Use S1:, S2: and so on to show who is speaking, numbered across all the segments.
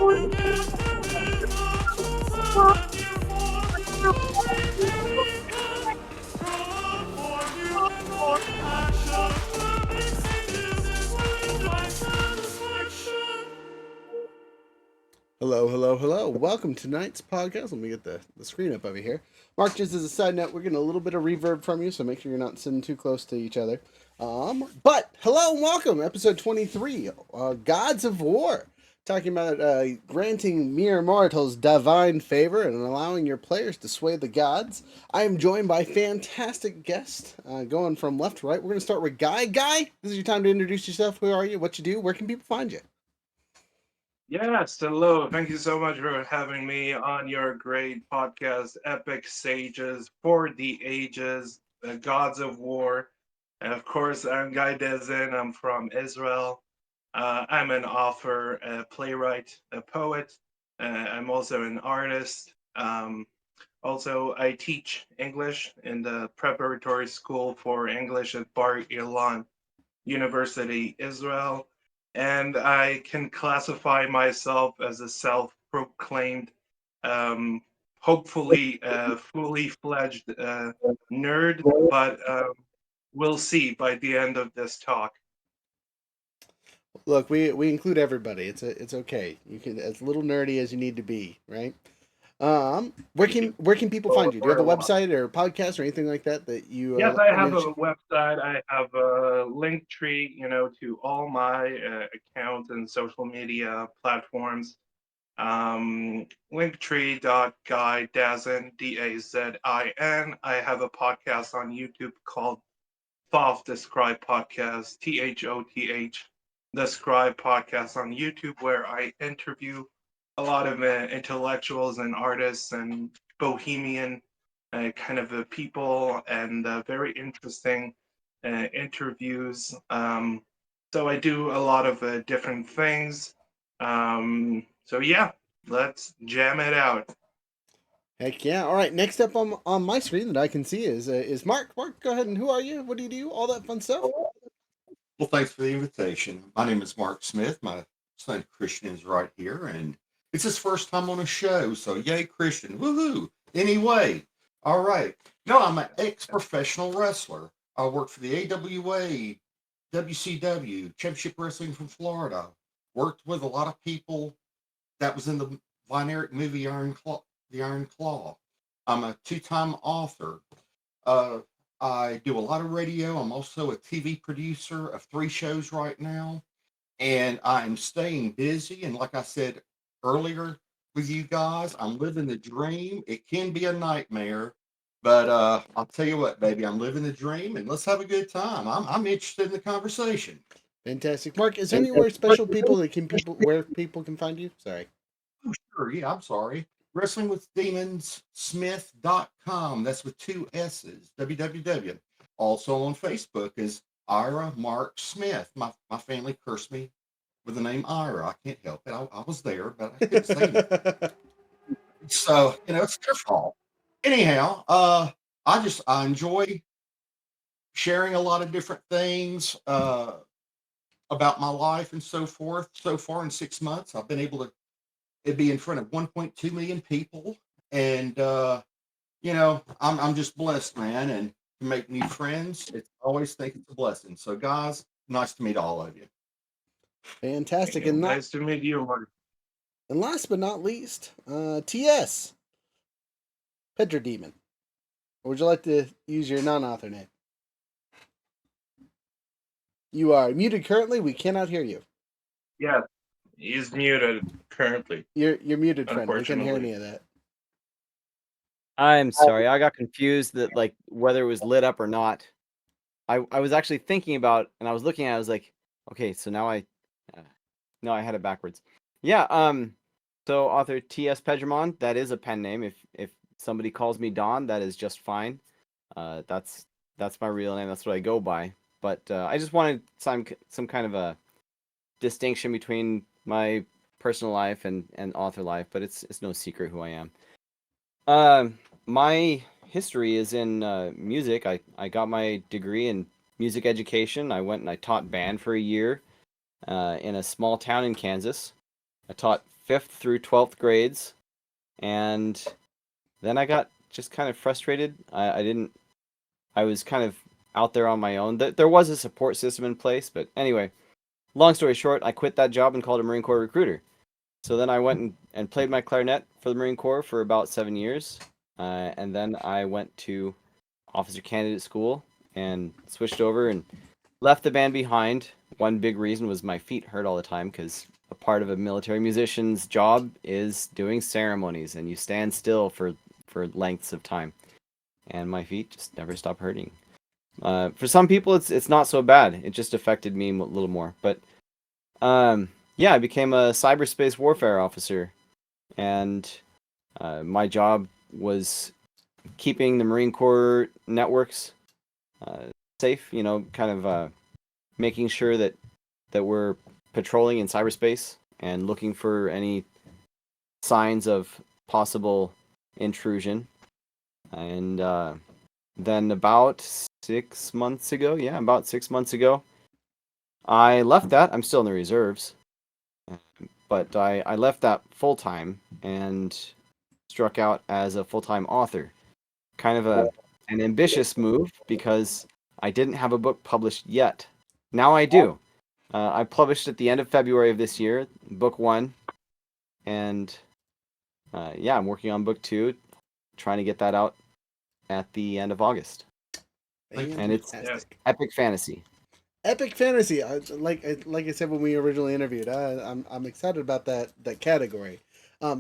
S1: Hello, hello, hello. Welcome to tonight's podcast. Let me get the screen up over here. Mark, just as a side note, we're getting a little bit of reverb from you, so make sure you're not sitting too close to each other. But hello and welcome, episode 23, Gods of War. Talking about granting mere mortals divine favor and allowing your players to sway the gods. I am joined by fantastic guests, going from left to right. We're going to start with Guy. Guy, this is your time to introduce yourself. Who are you? What you do? Where can people find you?
S2: Yes, hello. Thank you so much for having me on your great podcast, Epic Sages for the Ages, the Gods of War. And of course, I'm Guydazin. I'm from Israel. I'm an author, a playwright, a poet. I'm also an artist. Also, I teach English in the preparatory school for English at Bar Ilan University, Israel, and I can classify myself as a self-proclaimed, um, hopefully fully fledged nerd, but we'll see by the end of this talk.
S1: Look, we include everybody. It's okay. You can as little nerdy as you need to be, right? Where
S2: Thank
S1: can
S2: you.
S1: where can people find you? Do you have a website or a podcast or anything like that that you
S2: Yes, I have
S1: mention?
S2: a website. I have a Linktree, to all my accounts and social media platforms. Linktree.guy.dazin, Dazin. I have a podcast on YouTube called Thoth Describe Podcast, Thoth Describe Podcast on YouTube, where I interview a lot of intellectuals and artists and bohemian kind of people and very interesting interviews. So I do a lot of different things. So yeah, let's jam it out.
S1: Heck yeah! All right. Next up on my screen that I can see is Mark. Mark, go ahead and who are you? What do you do? All that fun stuff.
S3: Well, thanks for the invitation. My name is Mark Smith. My son Christian is right here, and it's his first time on a show. So, yay, Christian. Woohoo. Anyway, all right. No, I'm an ex professional wrestler. I worked for the AWA, WCW, Championship Wrestling from Florida. Worked with a lot of people that was in the Von Erich movie The Iron Claw. I'm a two-time author. Uh, I do a lot of radio. I'm also a TV producer of 3 shows right now, and I'm staying busy. And like I said earlier with you guys, I'm living the dream. It can be a nightmare, but I'll tell you what, baby, I'm living the dream, and let's have a good time. I'm interested in the conversation.
S1: Fantastic, Mark. Is there anywhere special people that can people where people can find you? Sorry.
S3: Oh, sure. Yeah, I'm sorry. WrestlingWithDemonsSmith.com. That's with 2 S's. www. Also on Facebook is Ira Mark Smith. My family cursed me with the name Ira. I can't help it. I was there, but I couldn't say anything. So, it's their fault. Anyhow, I enjoy sharing a lot of different things about my life and so forth. So far in 6 months, I've been able to it'd be in front of 1.2 million people, and I'm just blessed, man, and to make new friends. It's I always think it's a blessing. So, guys, nice to meet all of you.
S1: Fantastic, and not
S2: Nice to meet you, Mark.
S1: and last but not least, TS Pedramon. Or would you like to use your non-author name? You are muted currently. We cannot hear you.
S2: Yes, he's muted currently,
S1: You're muted, friend. We can't hear
S2: unfortunately.
S1: any of that.
S4: I'm sorry, I got confused that like whether it was lit up or not. I was actually thinking about, and I was looking at it, I was like, okay, so now no, I had it backwards. Yeah, so author T.S. Pedramon, that is a pen name. If somebody calls me Don, that is just fine. That's my real name. That's what I go by. But I just wanted some kind of a distinction between my personal life and author life, but it's no secret who I am. My history is in music. I got my degree in music education. I went and I taught band for a year in a small town in Kansas. I taught 5th through 12th grades, and then I got just kind of frustrated. I was kind of out there on my own. There was a support system in place, but anyway, long story short, I quit that job and called a Marine Corps recruiter. So then I went and played my clarinet for the Marine Corps for about 7 years, and then I went to officer candidate school and switched over and left the band behind. One big reason was my feet hurt all the time because a part of a military musician's job is doing ceremonies, and you stand still for lengths of time, and my feet just never stop hurting. For some people, it's not so bad. It just affected me a little more. But yeah, I became a cyberspace warfare officer, and my job was keeping the Marine Corps networks safe. You know, kind of making sure that we're patrolling in cyberspace and looking for any signs of possible intrusion. And then about 6 months ago, I left that. I'm still in the reserves, but I left that full time and struck out as a full time author. Kind of an ambitious move because I didn't have a book published yet. Now I do. I published at the end of February of this year, book 1, and yeah, I'm working on book 2, trying to get that out at the end of August. And it's
S1: Fantastic.
S4: epic fantasy.
S1: Epic fantasy. Like I said when we originally interviewed, I'm excited about that category.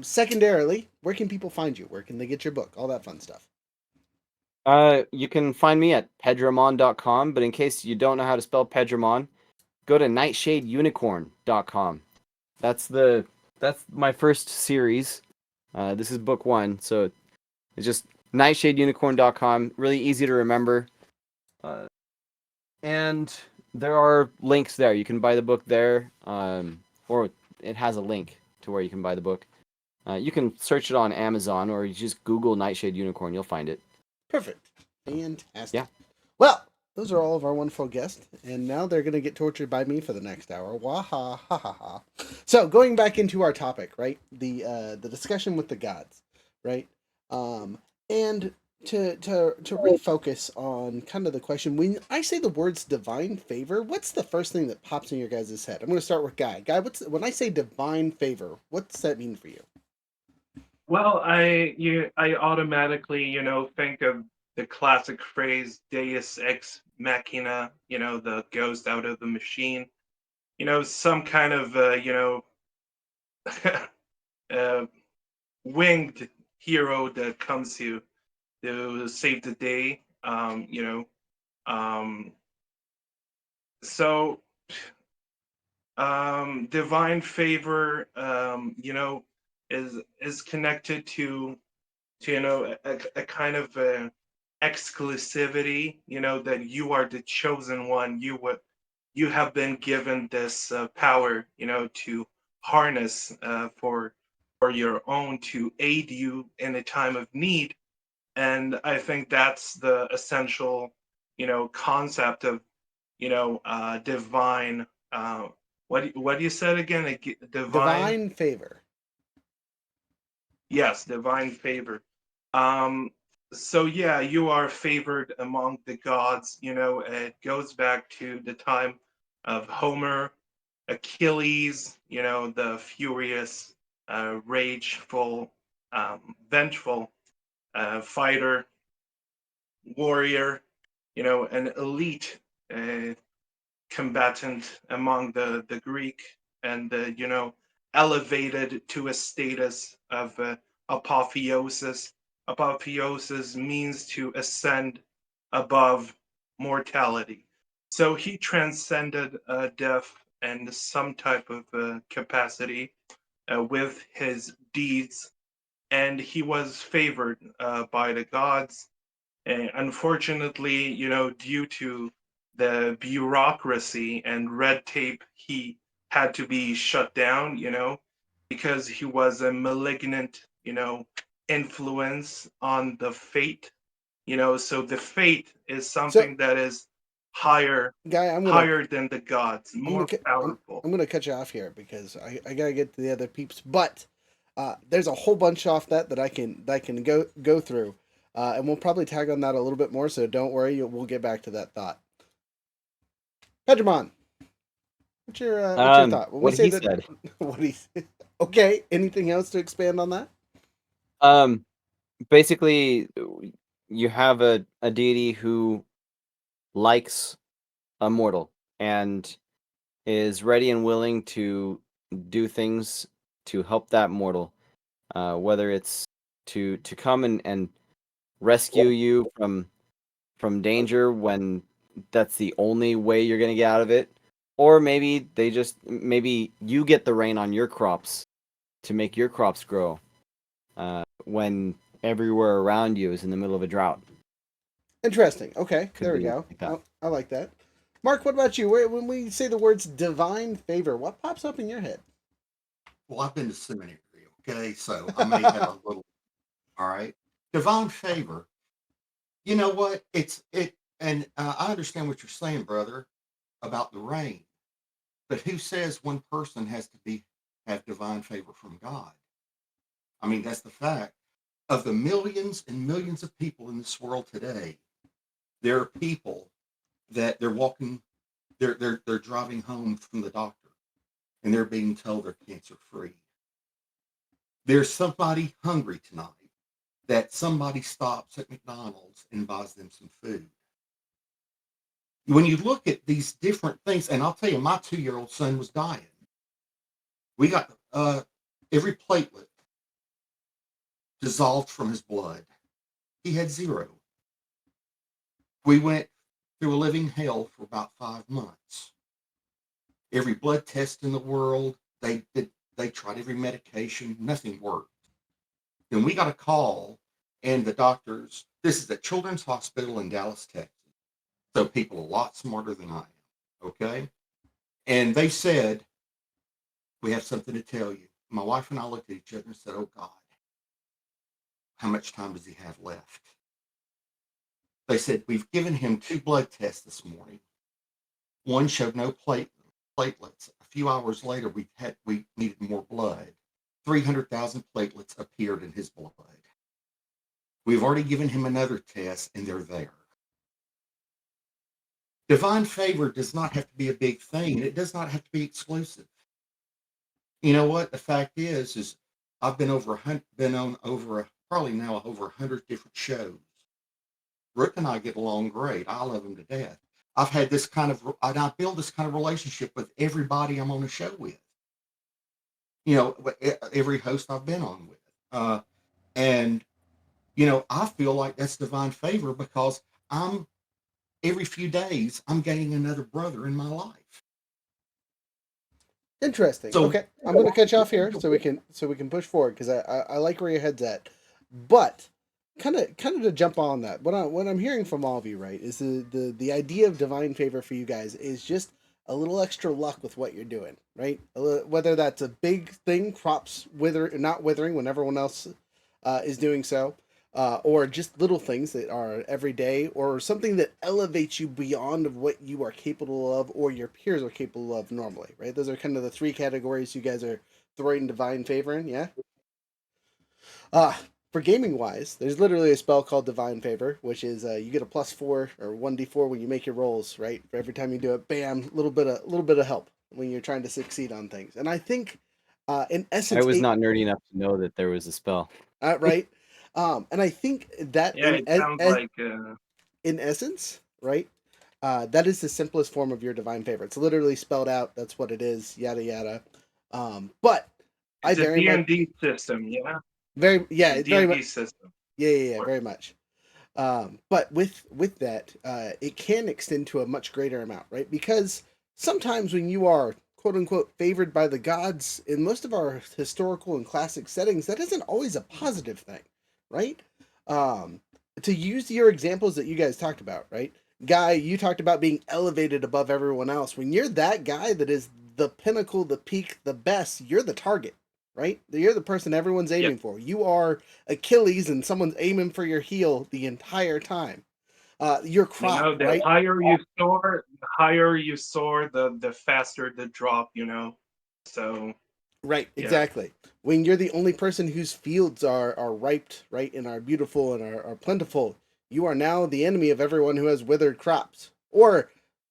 S1: Secondarily, where can people find you? Where can they get your book? All that fun stuff.
S4: You can find me at pedramon.com, but in case you don't know how to spell Pedramon, go to nightshadeunicorn.com. That's my first series. This is book 1, so it's just nightshadeunicorn.com. Really easy to remember. And there are links there. You can buy the book there, or it has a link to where you can buy the book. You can search it on Amazon, or you just Google Nightshade Unicorn. You'll find it.
S1: Perfect. Fantastic.
S4: Yeah.
S1: Well, those are all of our wonderful guests, and now they're going to get tortured by me for the next hour. Wah ha ha ha ha. So going back into our topic, right? The discussion with the gods, right? And to refocus on kind of the question, when I say the words divine favor, what's the first thing that pops in your guys' head? I'm going to start with Guy. Guy, when I say divine favor, what's that mean for you?
S2: Well, I automatically, think of the classic phrase Deus ex machina, the ghost out of the machine. Some kind of uh, winged hero that comes to save the day. Um, so divine favor, is connected to a kind of exclusivity, that you are the chosen one. You have been given this power, to harness for your own, to aid you in a time of need. And I think that's the essential, concept of, divine. What you said again? Divine.
S1: Divine favor.
S2: Yes, divine favor. Um, so yeah, you are favored among the gods. It goes back to the time of Homer, Achilles. The furious, rageful, vengeful fighter, warrior. An elite uh, combatant among the Greek, and elevated to a status of apotheosis. Apotheosis means to ascend above mortality. So he transcended death and some type of capacity with his deeds, and he was favored by the gods. And unfortunately, due to the bureaucracy and red tape, he had to be shut down, because he was a malignant, influence on the fate. So the fate is
S1: So
S2: something that is higher,
S1: Guy,
S2: higher than the gods, more
S1: I'm
S2: powerful.
S1: gonna cut you off here because I gotta get to the other peeps. But there's a whole bunch off that I can go through, and we'll probably tag on that a little bit more. So don't worry, we'll get back to that thought. Pedramon, what's your thought? When we
S4: What
S1: say
S4: he
S1: that,
S4: said.
S1: what he okay. Anything else to expand on that?
S4: Basically, you have a deity who likes a mortal and is ready and willing to do things to help that mortal, whether it's to come and rescue you from danger when that's the only way you're gonna get out of it, or maybe maybe you get the rain on your crops to make your crops grow when everywhere around you is in the middle of a drought.
S1: Interesting. Okay,
S4: Could
S1: there we
S4: be
S1: go.
S4: like that.
S1: I like that. Mark, what about you? When we say the words divine favor, what pops up in your head?
S3: Well, I've been to seminary, okay? So I may have a little, all right. Divine favor. You know what? And I understand what you're saying, brother, about the rain. But who says one person has to have divine favor from God? I mean, that's the fact. Of the millions and millions of people in this world today, there are people that they're walking, they're driving home from the doctor, and they're being told they're cancer free. There's somebody hungry tonight that somebody stops at McDonald's and buys them some food. When you look at these different things, and I'll tell you, my 2-year-old son was dying. We got every platelet dissolved from his blood. He had 0. We went through a living hell for about 5 months. Every blood test in the world, they tried every medication, nothing worked. Then we got a call, and the doctors, this is at Children's Hospital in Dallas, Texas. So people a lot smarter than I am, okay? And they said, we have something to tell you. My wife and I looked at each other and said, oh God, how much time does he have left? They said, we've given him 2 blood tests this morning. One showed no platelets. A few hours later, we needed more blood. 300,000 platelets appeared in his blood. We've already given him another test, and they're there. Divine favor does not have to be a big thing. It does not have to be exclusive. You know what? The fact is I've been on over probably now over 100 different shows. Brooke and I get along great. I love him to death. I build this kind of relationship with everybody I'm on a show with. You know, every host I've been on with. And, you know, I feel like that's divine favor because every few days, I'm getting another brother in my life.
S1: Interesting.
S3: So,
S1: Okay, I'm going to cut you off here so we can push forward because I like where your head's at, but kind of to jump on that. What I'm hearing from all of you, right, is the idea of divine favor for you guys is just a little extra luck with what you're doing, right? Whether that's a big thing, crops not withering when everyone else is doing so, or just little things that are everyday, or something that elevates you beyond of what you are capable of or your peers are capable of normally, right? Those are kind of the 3 categories you guys are throwing divine favor in, yeah? For gaming wise, there's literally a spell called Divine Favor, which is you get a +4 or 1d4 when you make your rolls, right? For every time you do it, bam, little bit of help when you're trying to succeed on things. And I think, in essence,
S4: I was not nerdy enough to know that there was a spell.
S1: right? And I think that
S2: Yeah, it sounds like
S1: in essence, right? That is the simplest form of your divine favor. It's literally spelled out. That's what it is. Yada yada. But I
S2: it's a
S1: very much
S2: D&D system, yeah?
S1: yeah,
S2: A
S1: very
S2: D&D
S1: much
S2: system.
S1: yeah, very much. But with that, it can extend to a much greater amount, right? Because sometimes when you are quote unquote favored by the gods in most of our historical and classic settings, that isn't always a positive thing, right? Um, to use your examples that you guys talked about, right? Guy, you talked about being elevated above everyone else. When you're that guy that is the pinnacle, the peak, the best, you're the target, right? You're the person everyone's aiming
S2: Yep.
S1: for. You are Achilles and someone's aiming for your heel the entire time. Your
S2: You
S1: crop,
S2: know,
S1: right?
S2: the higher you soar, the faster the drop. So
S1: Right,
S2: yeah.
S1: exactly. When you're the only person whose fields are ripe, right, and are beautiful and are plentiful, you are now the enemy of everyone who has withered crops, or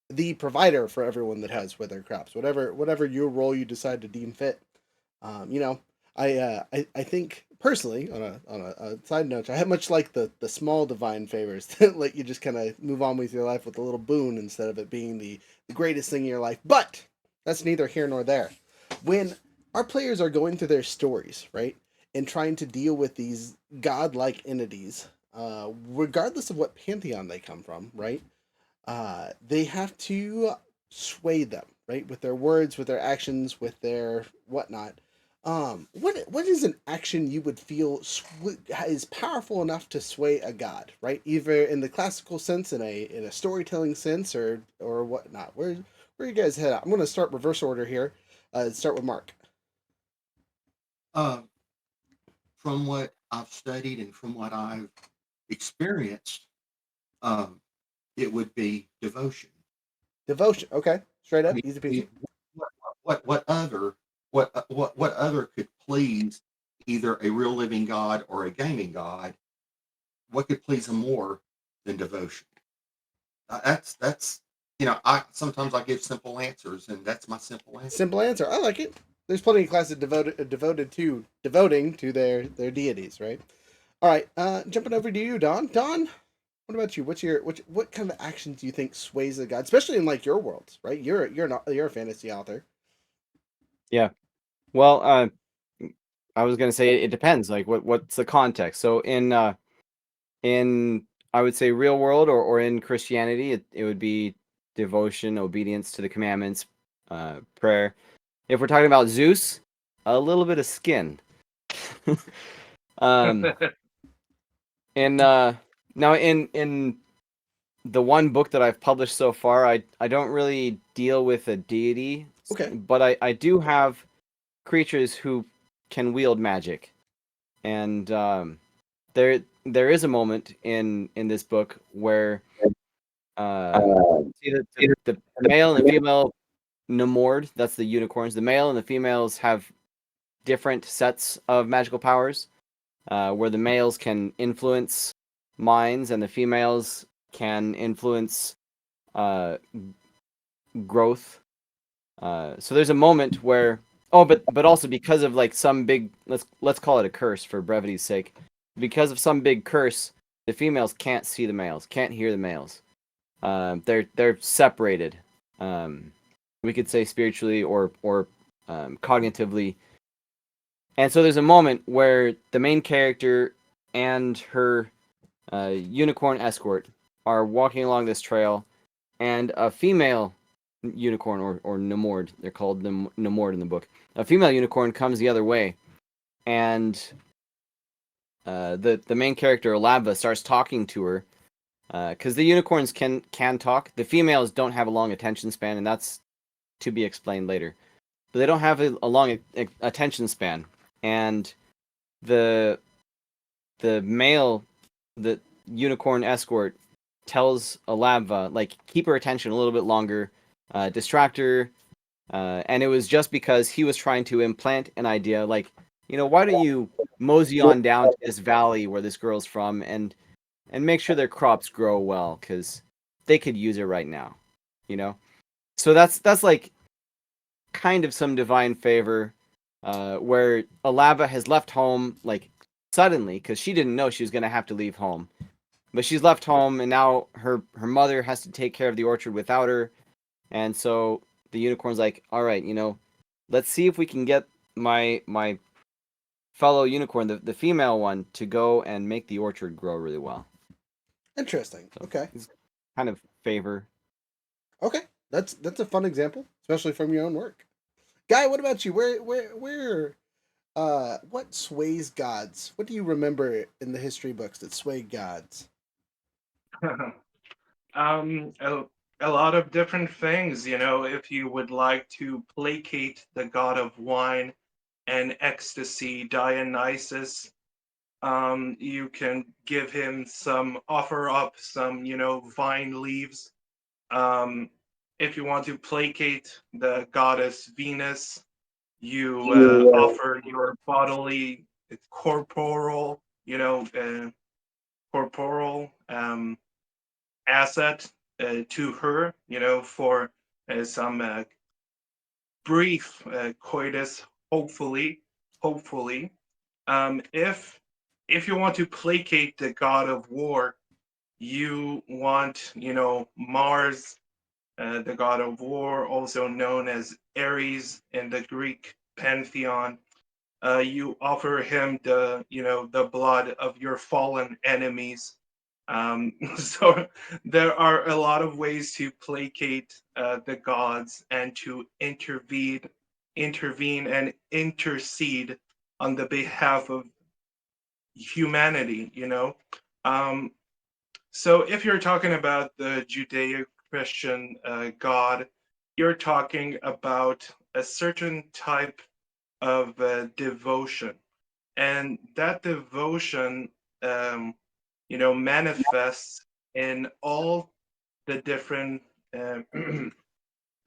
S1: the provider for everyone that has withered crops. Whatever your role you decide to deem fit. You know, I think personally on a side note, I have much like the small divine favors that let you just kind of move on with your life with a little boon instead of it being the greatest thing in your life. But that's neither here nor there. When our players are going through their stories, right, and trying to deal with these godlike entities, regardless of what pantheon they come from, right, they have to sway them, right, with their words, with their actions, with their whatnot. What is an action you would feel is powerful enough to sway a god, right? Either in the classical sense, in a storytelling sense, or whatnot. Where you guys head out? I'm going to start reverse order here. Start with Mark.
S3: Uh, from what I've studied and from what I've experienced, um, it would be devotion.
S1: Devotion. Okay, straight
S3: I
S1: up,
S3: mean,
S1: easy
S3: I
S1: peasy.
S3: mean, what other what other could please either a real living God or a gaming God? What could please him more than devotion? That's I sometimes I give simple answers, and that's my simple answer.
S1: Simple answer. I like it. There's plenty of classes devoting to their deities, right? All right, jumping over to you, Don. Don, what about you? What kind of actions do you think sways a god, especially in like your worlds, right? You're a fantasy author.
S4: Yeah. Well, I was gonna say it depends. Like, what's the context? So in I would say real world or in Christianity, it would be devotion, obedience to the commandments, prayer. If we're talking about Zeus, a little bit of skin. um, and now in the one book that I've published so far, I don't really deal with a deity,
S1: Okay.
S4: but I do have creatures who can wield magic, and there is a moment in this book where see the male and the female Nemord, that's the unicorns. The male and the females have different sets of magical powers, where the males can influence minds and the females can influence uh, growth. So there's a moment where but also because of like some big let's call it a curse for brevity's sake, because of some big curse, the females can't see the males, can't hear the males. They're separated. We could say spiritually or cognitively. And so there's a moment where the main character and her unicorn escort are walking along this trail, and a female unicorn or Nemord, they're called Nemord in the book. A female unicorn comes the other way, and the main character Lava starts talking to her, because the unicorns can talk. The females don't have a long attention span, and that's to be explained later. But they don't have a long attention span, and the male, the unicorn escort, tells Alava like keep her attention a little bit longer, distract her, and it was just because he was trying to implant an idea, like, why don't you mosey on down to this valley where this girl's from and make sure their crops grow well, because they could use it right now, you know. So that's like kind of some divine favor, where Alaba has left home like suddenly because she didn't know she was going to have to leave home, but she's left home and now her mother has to take care of the orchard without her, and so the unicorn's like, all right, let's see if we can get my fellow unicorn, the female one, to go and make the orchard grow really well.
S1: Interesting.
S4: So
S1: Okay.
S4: it's kind of favor.
S1: Okay. That's a fun example, especially from your own work. Guy, what about you? Where what sways gods? What do you remember in the history books that sway gods?
S2: um, a, a lot of different things. If you would like to placate the god of wine and ecstasy, Dionysus, You can give him offer up some, vine leaves. If you want to placate the goddess Venus, you offer your bodily, corporal, corporal asset to her, for some brief coitus, hopefully. If you want to placate the god of war, you want, Mars, the god of war, also known as Ares in the Greek pantheon. You offer him the blood of your fallen enemies. So there are a lot of ways to placate the gods and to intervene and intercede on the behalf of humanity. Um, so if you're talking about the Judeo-Christian God, you're talking about a certain type of devotion, and that devotion, manifests in all the different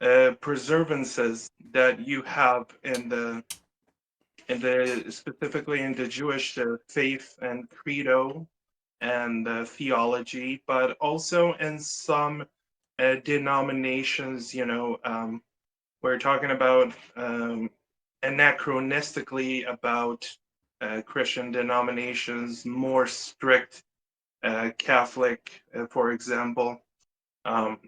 S2: uh, preservances that you have in the specifically in the Jewish faith and credo and theology, but also in some denominations. We're talking about anachronistically about Christian denominations, more strict Catholic, for example. Um,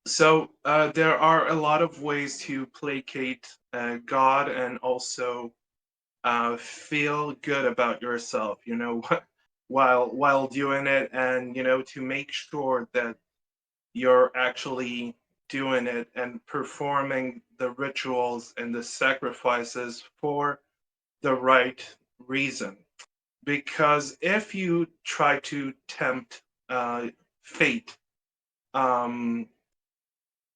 S2: so there are a lot of ways to placate God and also feel good about yourself, while doing it, and to make sure that you're actually doing it and performing the rituals and the sacrifices for the right reason. Because if you try to tempt fate, um,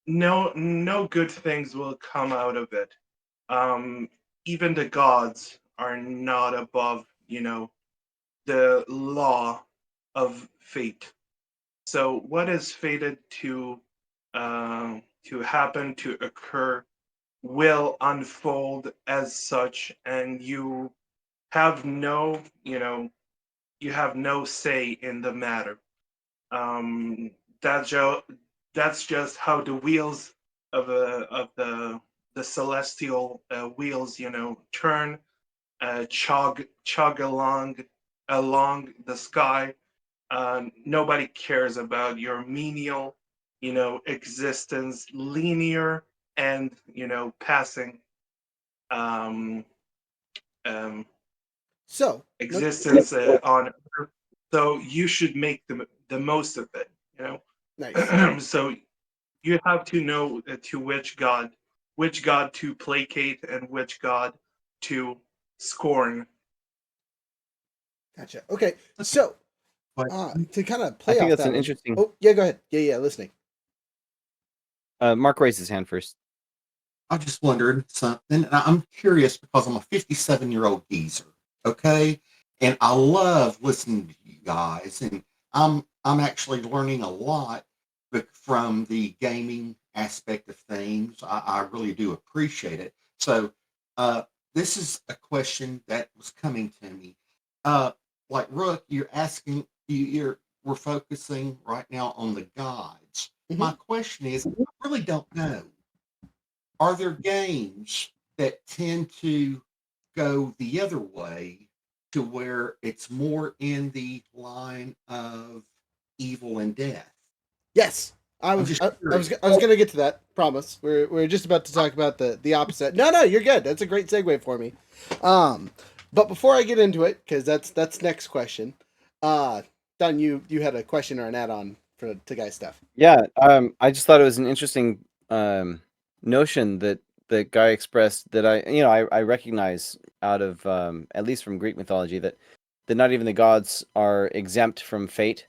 S2: no good things will come out of it. Um, Even the gods are not above, the law of fate. So what is fated to happen, to occur, will unfold as such, and have no, you have no say in the matter. Um, that's just how the wheels of the celestial wheels, turn, chug along the sky. Nobody cares about your menial, existence, linear and passing um, um,
S1: So,
S2: existence on Earth. So you should make the most of it.
S1: nice.
S2: So you have to know to which god to placate and which god to scorn.
S1: Gotcha. Okay. So,
S3: But
S1: to kind of
S4: I
S1: play
S4: think
S1: off
S4: that's
S1: that
S4: an
S1: one.
S4: interesting.
S1: Oh, yeah, go ahead. Yeah, listening.
S4: Mark raised his hand first.
S3: I just wondered something, and I'm curious because I'm a 57-year-old geezer, okay, and I love listening to you guys, and I'm actually learning a lot from the gaming aspect of things. I really do appreciate it. So, uh, this is a question that was coming to me. Uh, like Rook, you're asking, we're focusing right now on the gods. My
S1: Mhm.
S3: question is, I really don't know, are there games that tend to go the other way to where it's more in the line of evil and death?
S1: Yes, I
S3: I'm
S1: was.
S3: just
S1: I was.
S3: curious.
S1: I was gonna get to that. Promise. We're just about to talk about the opposite. No, you're good. That's a great segue for me. Um, but before I get into it, because that's next question. Uh, Don, you had a question or an add-on for to Guy's stuff.
S4: Yeah, I just thought it was an interesting notion that the guy expressed that I recognize out of at least from Greek mythology that not even the gods are exempt from fate.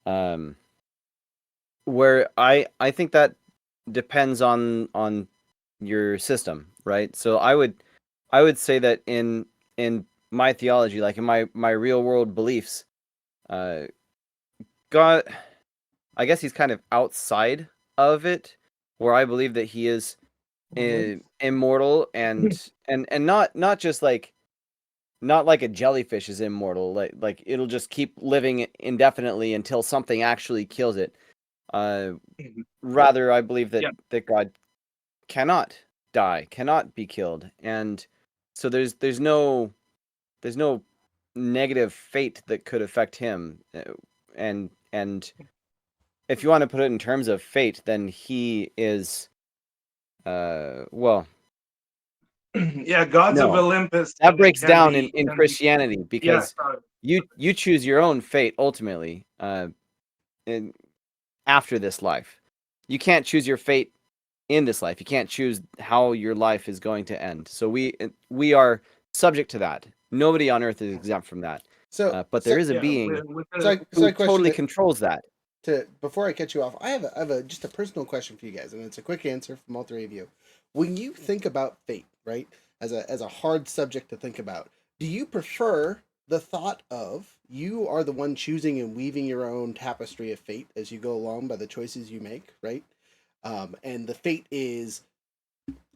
S4: Um, where I think that depends on your system, right? So I would say that in my theology, like in my real world beliefs, God, I guess he's kind of outside of it, where I believe that he is immortal and not just like not like a jellyfish is immortal, like it'll just keep living indefinitely until something actually kills it. Rather, I believe that
S2: Yeah.
S4: that God cannot die, cannot be killed, and so there's no negative fate that could affect him, and if you want to put it in terms of fate, then he is well,
S2: Yeah, gods of
S4: no,
S2: Olympus
S4: that breaks
S2: can
S4: down
S2: be
S4: in
S2: can be.
S4: Christianity
S2: Yeah,
S4: because you choose your own fate ultimately in, after this life. You can't choose your fate in this life. You can't choose how your life is going to end. So we are subject to that. Nobody on earth is exempt from that.
S1: So,
S4: But
S1: so,
S4: there is a
S2: yeah.
S4: being
S2: With
S1: so,
S2: the,
S1: so
S4: who
S1: I question
S4: totally
S1: that
S4: controls that.
S1: before I cut you off. I have a just a personal question for you guys, and it's a quick answer from all three of you. When you think about fate, right, as a hard subject to think about, do you prefer the thought of you are the one choosing and weaving your own tapestry of fate as you go along by the choices you make, right? And the fate is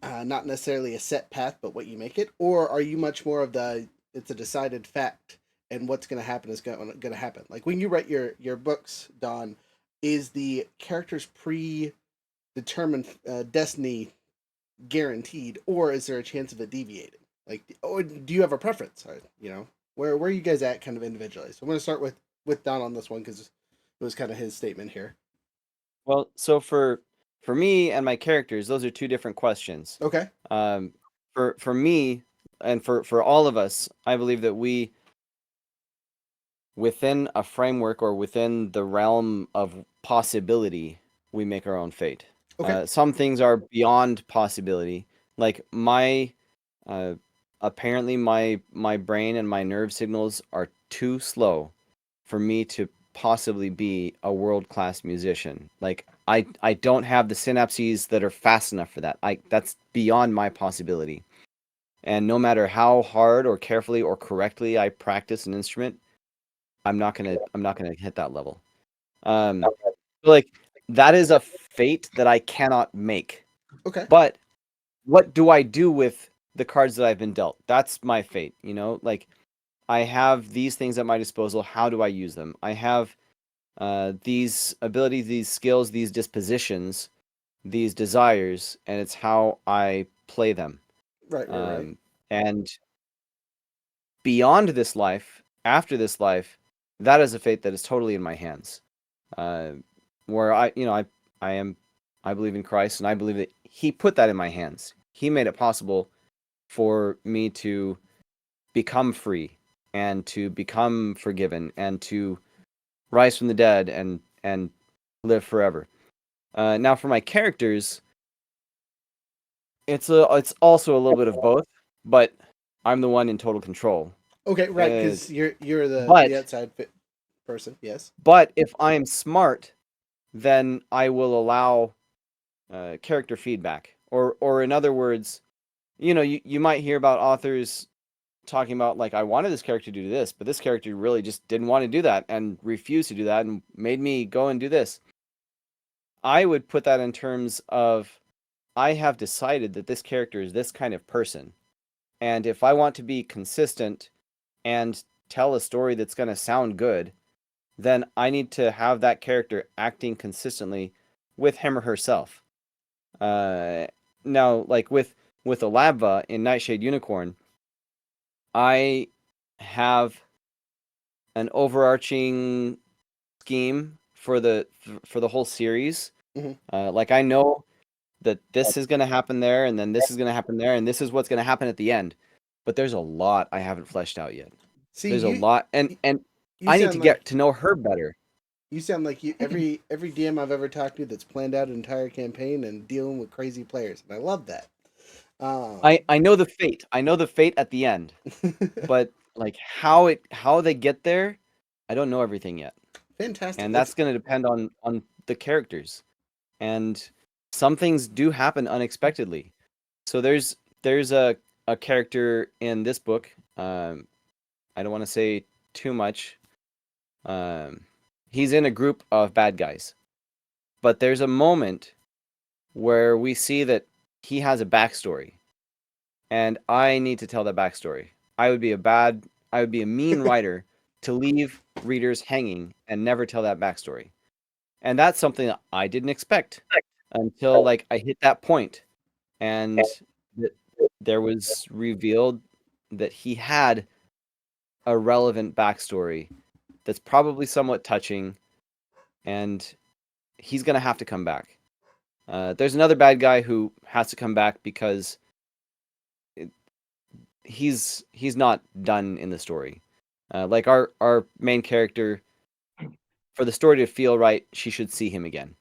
S1: not necessarily a set path, but what you make it, or are you much more of the it's a decided fact and what's going to happen is going to happen? Like when you write your books, Don, is the character's predetermined destiny guaranteed, or is there a chance of it deviating? Like, or do you have a preference? You know, where are you guys at, kind of individually? So I'm going to start with Don on this one because it was kind of his statement here.
S4: Well, so for me and my characters, those are two different questions.
S1: Okay.
S4: For me and for all of us, I believe that we within a framework or within the realm of possibility, we make our own fate.
S1: Okay.
S4: Some things are beyond possibility. Like uh, apparently my brain and my nerve signals are too slow for me to possibly be a world-class musician. Like I don't have the synapses that are fast enough for that. That's beyond my possibility. And no matter how hard or carefully or correctly I practice an instrument, I'm not gonna hit that level. Like that is a fate that I cannot make.
S1: Okay.
S4: But what do I do with the cards that I've been dealt? That's my fate, you know? Like I have these things at my disposal. How do I use them? I have these abilities, these skills, these dispositions, these desires, and it's how I play them.
S1: Right.
S4: And beyond this life, after this life, that is a fate that is totally in my hands. Uh, where I am, I believe in Christ, and I believe that He put that in my hands. He made it possible for me to become free and to become forgiven and to rise from the dead and live forever. Now, for my characters, it's also a little bit of both, but I'm the one in total control.
S1: Okay, right,
S4: Uh,
S1: because you're the
S4: but
S1: outside person. Yes.
S4: but if I'm smart, then I will allow character feedback, or in other words, you might hear about authors talking about like I wanted this character to do this, but this character really just didn't want to do that and refused to do that and made me go and do this. I would put that in terms of I have decided that this character is this kind of person. And if I want to be consistent and tell a story that's going to sound good, then I need to have that character acting consistently with him or herself. Uh, Now, like with Alabva in Nightshade Unicorn, I have an overarching scheme for the whole series.
S1: Mhm.
S4: Like I know that this is going to happen there, and then this is going to happen there, and this is what's going to happen at the end. But there's a lot I haven't fleshed out yet.
S1: See,
S4: There's a lot, and
S1: you
S4: I need to
S1: sound like
S4: get to know her better.
S1: you every DM I've ever talked to that's planned out an entire campaign and dealing with crazy players, and I love that.
S4: I know the fate. I know the fate at the end, but like how they get there, I don't know everything yet,
S1: Fantastic.
S4: and
S1: That's
S4: that's going to depend on the characters. And some things do happen unexpectedly. So there's a character in this book. I don't want to say too much. He's in a group of bad guys, but there's a moment where we see that he has a backstory, and I need to tell that backstory. I would be a mean writer to leave readers hanging and never tell that backstory. And that's something that I didn't expect until like I hit that point, and there was revealed that he had a relevant backstory that's probably somewhat touching, and he's gonna have to come back. There's another bad guy who has to come back because he's not done in the story. Like our main character, for the story to feel right, she should see him again.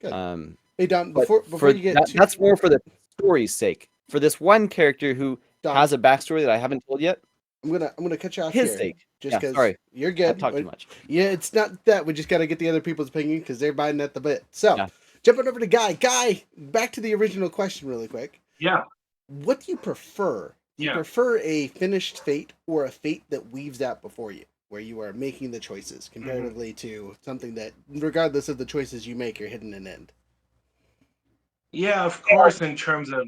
S1: Good. Hey Don,
S4: But
S1: before you get too,
S4: that's more for the story's sake. For this one character who
S1: Don,
S4: has a backstory that I haven't told yet,
S1: I'm gonna cut you off
S4: his
S1: here,
S4: sake.
S1: just
S4: Yeah,
S1: because
S4: sorry,
S1: you're
S4: I
S1: good.
S4: talked too much.
S1: Yeah, it's not that we just got to get the other people's opinion because they're biting at the bit. So,
S4: Yeah.
S1: jumping over to Guy. Guy, back to the original question, really quick.
S2: Yeah.
S1: What do you prefer? Do you
S2: Yeah.
S1: prefer a finished fate or a fate that weaves out before you, where you are making the choices, comparatively to something that, regardless of the choices you make, you're hitting an end?
S2: Yeah, of course, in terms of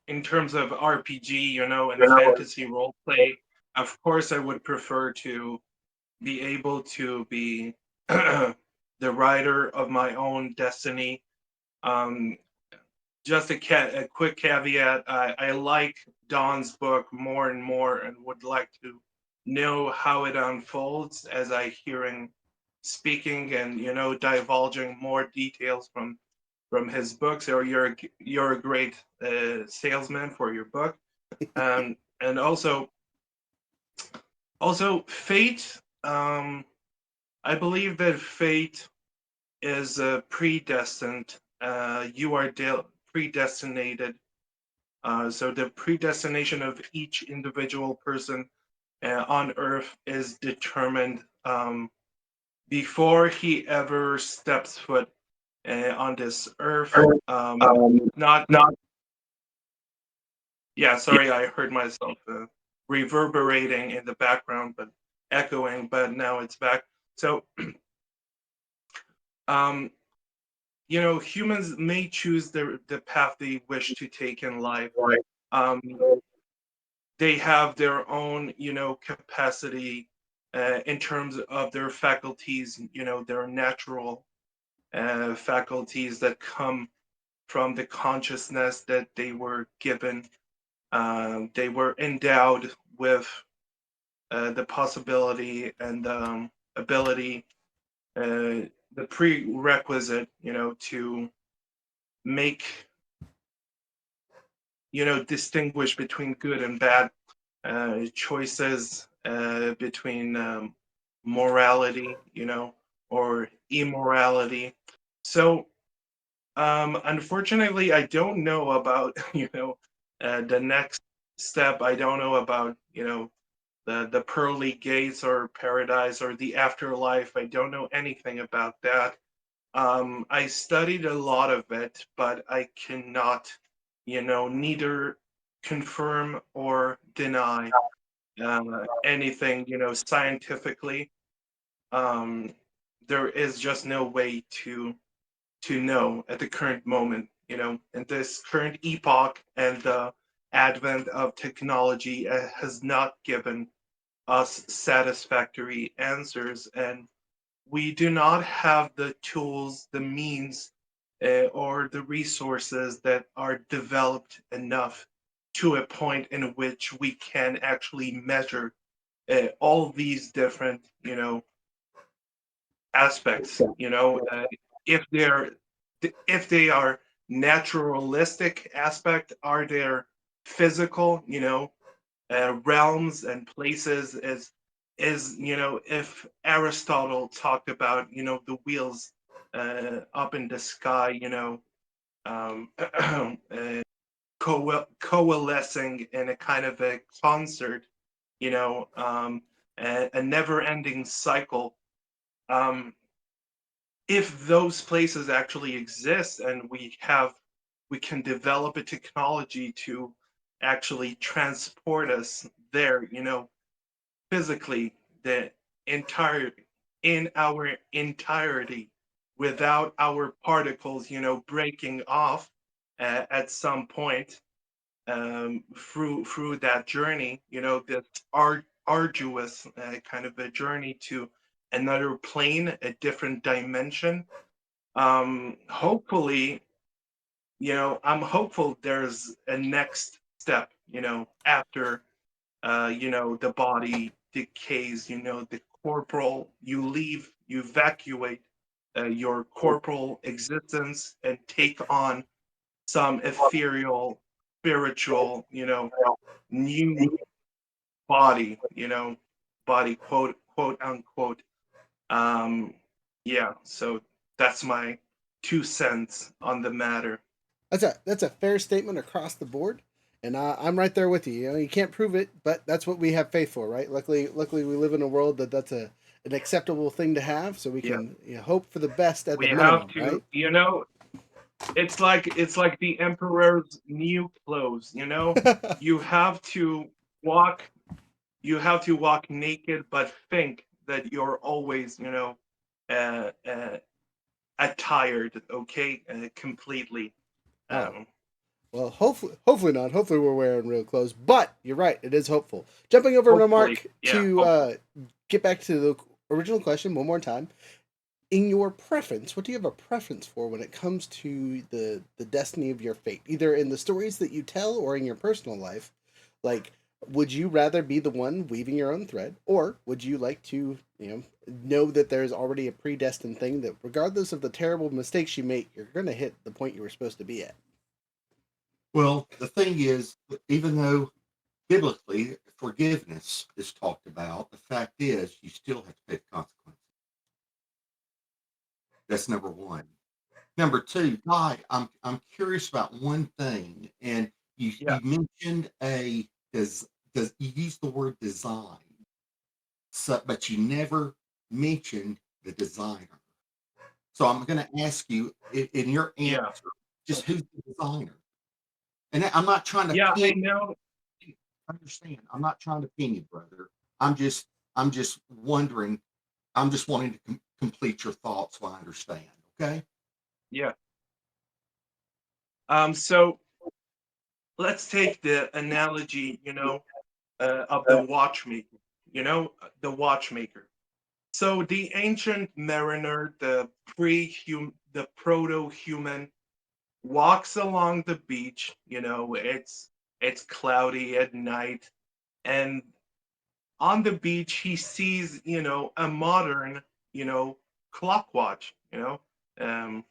S2: RPG, and fantasy role play, of course I would prefer to be able to be the writer of my own destiny. Um, just a quick caveat, I like Don's book more and more and would like to know how it unfolds as I hear him speaking and divulging more details from his books. Or you're a great salesman for your book. And also fate. I believe that fate is predestined. You are predestinated. So the predestination of each individual person on Earth is determined before he ever steps foot on this Earth. Not. Yeah, sorry, I heard myself reverberating in the background, but echoing. But now it's back. So, um, humans may choose the path they wish to take in life. Um, they have their own, capacity in terms of their faculties, their natural faculties that come from the consciousness that they were given. They were endowed with the possibility and ability, the prerequisite, to make, distinguish between good and bad choices, between morality, or immorality. So, unfortunately, I don't know about, the next step. I don't know about, the pearly gates or paradise or the afterlife. I don't know anything about that. I studied a lot of it, but I cannot, neither confirm or deny anything, scientifically. Um, there is just no way to know at the current moment, in this current epoch, and the advent of technology has not given us satisfactory answers, and we do not have the tools, the means, or the resources that are developed enough to a point in which we can actually measure all these different, aspects. If they're if they are naturalistic aspect, are there physical, realms and places, is if Aristotle talked about the wheels up in the sky, uh, coalescing in a kind of a concert, a never-ending cycle. Um, if those places actually exist and we can develop a technology to actually transport us there, physically the entire in our entirety without our particles, breaking off at some point through that journey, this arduous kind of a journey to another plane, a different dimension. Hopefully, I'm hopeful there's a next step, after the body decays, the corporal, you evacuate your corporal existence and take on some ethereal, spiritual, new body, body, quote unquote. Um, yeah, so that's my 2 cents on the matter.
S1: That's a fair statement across the board, and I'm right there with you. You can't prove it, but that's what we have faith for, right? Luckily, we live in a world that's an acceptable thing to have, so we
S2: Yeah,
S1: can hope for the best at
S2: we
S1: the
S2: have
S1: minimum,
S2: to,
S1: right?
S2: it's like the emperor's new clothes, you have to walk naked, but think that you're always, uh, uh, attired, okay, completely.
S1: Oh,
S2: Um,
S1: well, hopefully not. Hopefully we're wearing real clothes, but you're right. It is hopeful. Jumping over to
S2: hopefully,
S1: Mark
S2: yeah,
S1: to
S2: hopefully.
S1: get back to the original question one more time. In your preference, what do you have a preference for when it comes to the destiny of your fate, either in the stories that you tell or in your personal life? Like, would you rather be the one weaving your own thread, or would you like to know that there's already a predestined thing that regardless of the terrible mistakes you make, you're going to hit the point you were supposed to be at?
S3: Well, the thing is, even though biblically forgiveness is talked about, the fact is you still have to pay the consequences. That's number one. Number two, Guy, I'm curious about one thing, and
S2: Yeah,
S3: you mentioned does you used the word design, so, but you never mentioned the designer. So I'm going to ask you in your
S2: yeah,
S3: answer, just who's the designer? And I'm not trying to
S2: yeah. I
S3: pin.
S2: know.
S3: Understand? I'm not trying to pin you, brother. I'm just I'm just wondering. I'm just wanting to complete your thoughts so I understand. Okay.
S2: Yeah. So let's take the analogy, of the watchmaker. The watchmaker. So the ancient mariner, the proto-human, walks along the beach. It's cloudy at night, and on the beach he sees, a modern, clock watch. Um,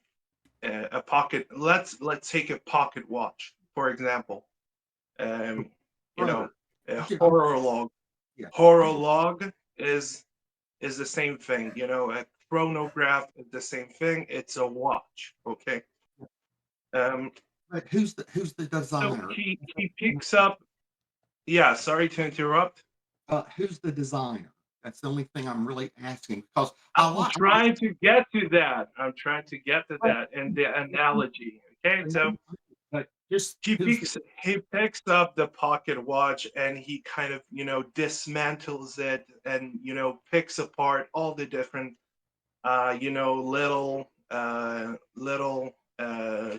S2: a pocket. Let's take a pocket watch for example. Um, you know,
S3: Brother,
S2: a
S3: I'm
S2: horolog.
S3: yeah.
S2: Horolog is the same thing. A chronograph is the same thing. It's a watch. Okay. Um,
S3: But who's the
S2: so
S3: designer?
S2: he picks up. Yeah. Sorry to interrupt.
S3: Who's the designer? That's the only thing I'm really asking because I
S2: I'm
S3: like.
S2: trying to get to that. I'm trying to get to that and the analogy. Okay. So
S3: But just
S2: he
S3: who's the
S2: picks he picks up the pocket watch and he kind of dismantles it and picks apart all the different little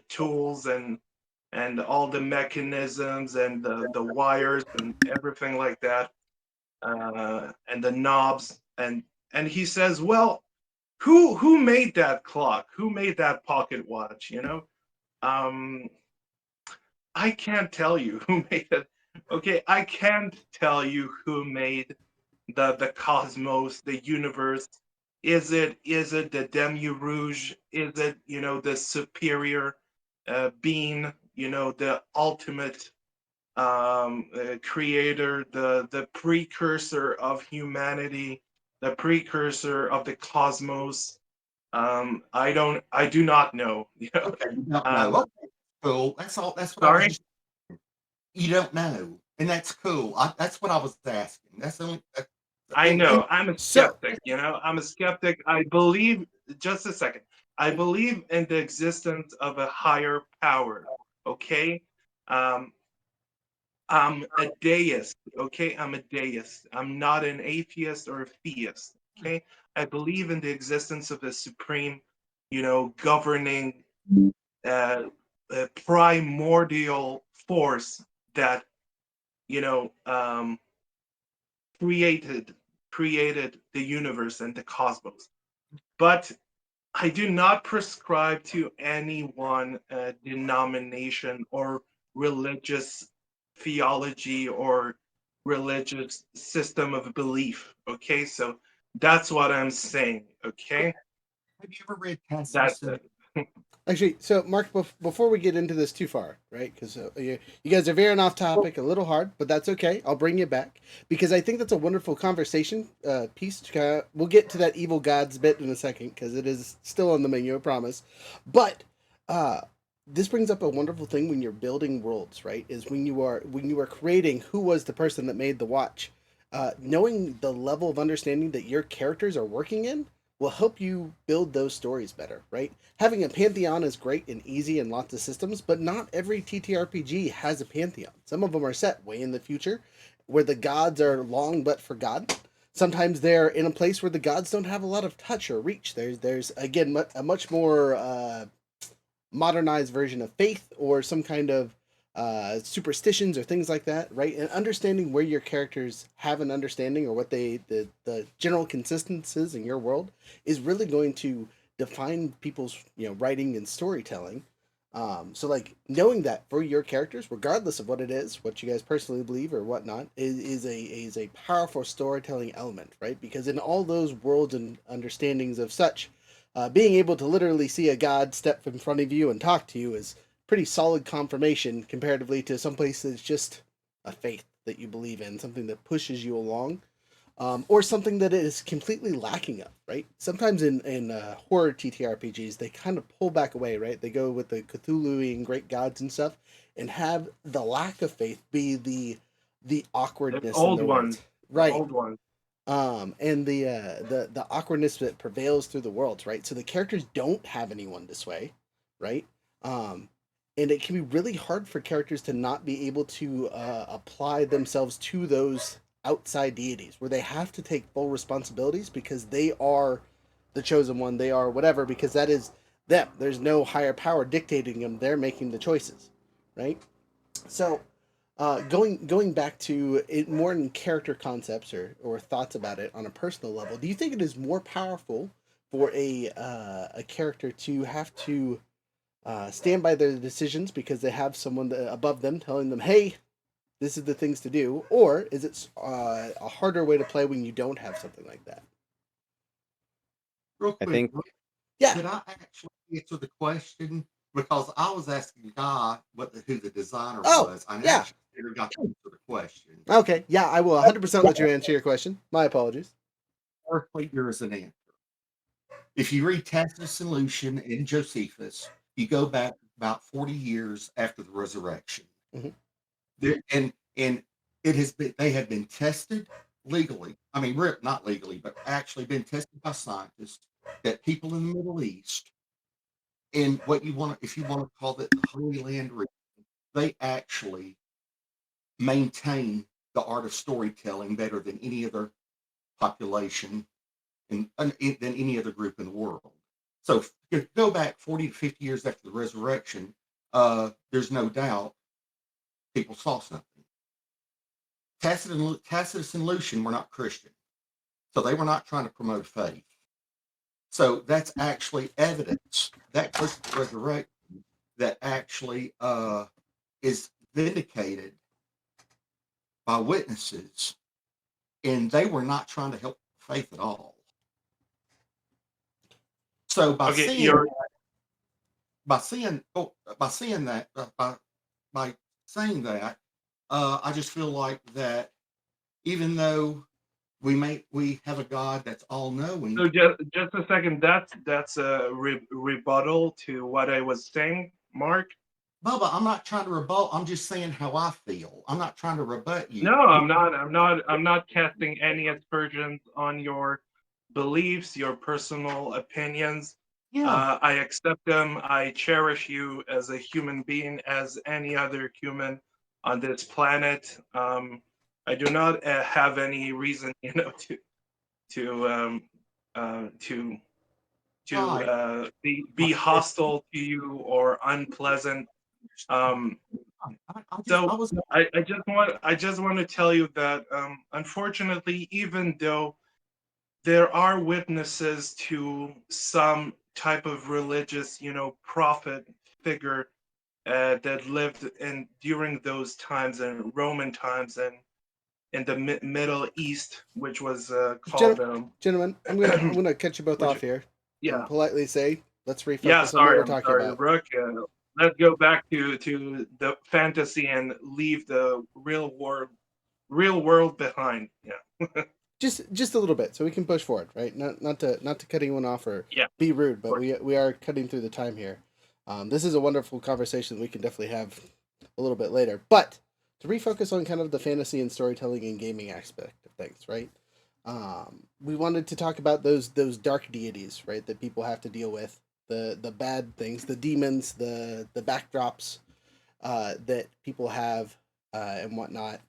S2: tools and all the mechanisms and the wires and everything like that, and the knobs, and he says, well, who made that clock, who made that pocket watch, um I can't tell you who made it. Okay, I can't tell you who made the cosmos, the universe. Is it the demiurge? Is it the superior being? The ultimate creator, the precursor of humanity, the precursor of the cosmos. I do not know.
S3: okay? You don't know.
S2: Um,
S3: Okay, cool. That's all. That's what I was
S2: sorry.
S3: just. You don't know, and that's cool. That's what I was asking. That's the only.
S2: I
S3: And
S2: know. I'm a
S1: So,
S2: skeptic. I'm a skeptic. I believe, just a second. I believe in the existence of a higher power. Okay. Um, I'm a deist, okay? I'm a deist. I'm not an atheist or a theist, okay? I believe in the existence of a supreme, governing, uh, primordial force that, you know, um, created created the universe and the cosmos. But I do not prescribe to any one denomination or religious theology or religious system of belief. Okay, so that's what I'm saying. Okay,
S3: Have you ever read
S2: that's
S3: Tacitus?
S2: it.
S1: Actually, so Mark, before we get into this too far, right? Because you guys are veering off topic a little hard, but that's okay. I'll bring you back because I think that's a wonderful conversation piece. We'll get to that evil gods bit in a second because it is still on the menu, I promise. But uh, this brings up a wonderful thing when you're building worlds, right? Is when you are creating who was the person that made the watch. Knowing the level of understanding that your characters are working in will help you build those stories better, right? Having a pantheon is great and easy in lots of systems, but not every TTRPG has a pantheon. Some of them are set way in the future, where the gods are long but forgotten. Sometimes they're in a place where the gods don't have a lot of touch or reach. There's again a much more modernized version of faith or some kind of superstitions or things like that, right? And understanding where your characters have an understanding or what the general consistencies in your world is really going to define people's writing and storytelling. So like knowing that for your characters, regardless of what it is, what you guys personally believe or whatnot, is a powerful storytelling element, right? Because in all those worlds and understandings of such, being able to literally see a god step in front of you and talk to you is pretty solid confirmation comparatively to some place that's just a faith that you believe in, something that pushes you along, or something that is completely lacking of, right? Sometimes in horror TTRPGs, they kind of pull back away, right? They go with the Cthulhu and great gods and stuff, and have the lack of faith be the
S2: The
S1: awkwardness in
S2: old
S1: the
S2: one,
S1: world,
S2: the
S1: right?
S2: old one.
S1: And the awkwardness that prevails through the worlds, right? So the characters don't have anyone to sway, right? Um, and it can be really hard for characters to not be able to apply themselves to those outside deities, where they have to take full responsibilities because they are the chosen one, they are whatever, because that is them. There's no higher power dictating them; they're making the choices, right? So going back to it more in character concepts or thoughts about it on a personal level, do you think it is more powerful for a character to have to stand by their decisions because they have someone above them telling them, "Hey, this is the things to do," or is it a harder way to play when you don't have something like that?
S3: Real
S4: I
S3: quick,
S4: think
S1: Yeah.
S3: did I actually answer the question? Because I was asking Guy who the designer
S1: Oh,
S3: was. I
S1: yeah.
S3: actually never got to answer the question.
S1: Okay. Yeah, I will 100% let you answer your question. My apologies.
S3: Earthly, there is an answer. If you read Tacitus and Lucian and Josephus, you go back about 40 years after the resurrection.
S1: Mhm.
S3: And it has been they have been tested legally. I mean, not legally, but actually been tested by scientists that people in the Middle East and what you want, if you want to call it the Holy Land region, they actually maintain the art of storytelling better than any other population than any other group in the world. So if you go back 40 to 50 years after the resurrection, there's no doubt people saw something. Tacitus and Lucian were not Christian, so they were not trying to promote faith. So that's actually evidence that Christ's resurrection that actually is vindicated by witnesses, and they were not trying to help faith at all. So
S2: Okay, you're
S3: by seeing that by saying that, I just feel like that even though we have a God that's all knowing.
S2: so just a second. That's a rebuttal to what I was saying, Mark.
S3: Bubba, I'm not trying to rebut. I'm just saying how I feel. I'm not trying to rebut you.
S2: No, I'm not. I'm not casting any aspersions on your beliefs, your personal opinions.
S3: Yeah.
S2: I accept them. I cherish you as a human being, as any other human. on this planet. I do not have any reason, to to
S3: Right.
S2: be hostile to you or unpleasant. Um,
S3: I
S2: so
S3: was.
S2: I just want to tell you that, unfortunately, even though there are witnesses to some type of religious, prophet figure that lived in during those times, in Roman times, and in the Middle East, which was called,
S1: Gentlemen, I'm gonna cut you both
S2: which
S1: off here and
S2: yeah.
S1: politely say, let's
S2: Yeah,
S1: refocus on what
S2: sorry,
S1: we're
S2: I'm
S1: talking
S2: sorry,
S1: about.
S2: Rook. Let's go back to the fantasy and leave the real world behind. Yeah,
S1: Just a little bit, so we can push forward, right? Not to cut anyone off or
S2: yeah, of
S1: be rude, but
S2: course.
S1: we are cutting through the time here. This is a wonderful conversation we can definitely have a little bit later. But to refocus on kind of the fantasy and storytelling and gaming aspect of things, right? We wanted to talk about those dark deities, right? That people have to deal with, the bad things, the demons, the backdrops that people have and whatnot.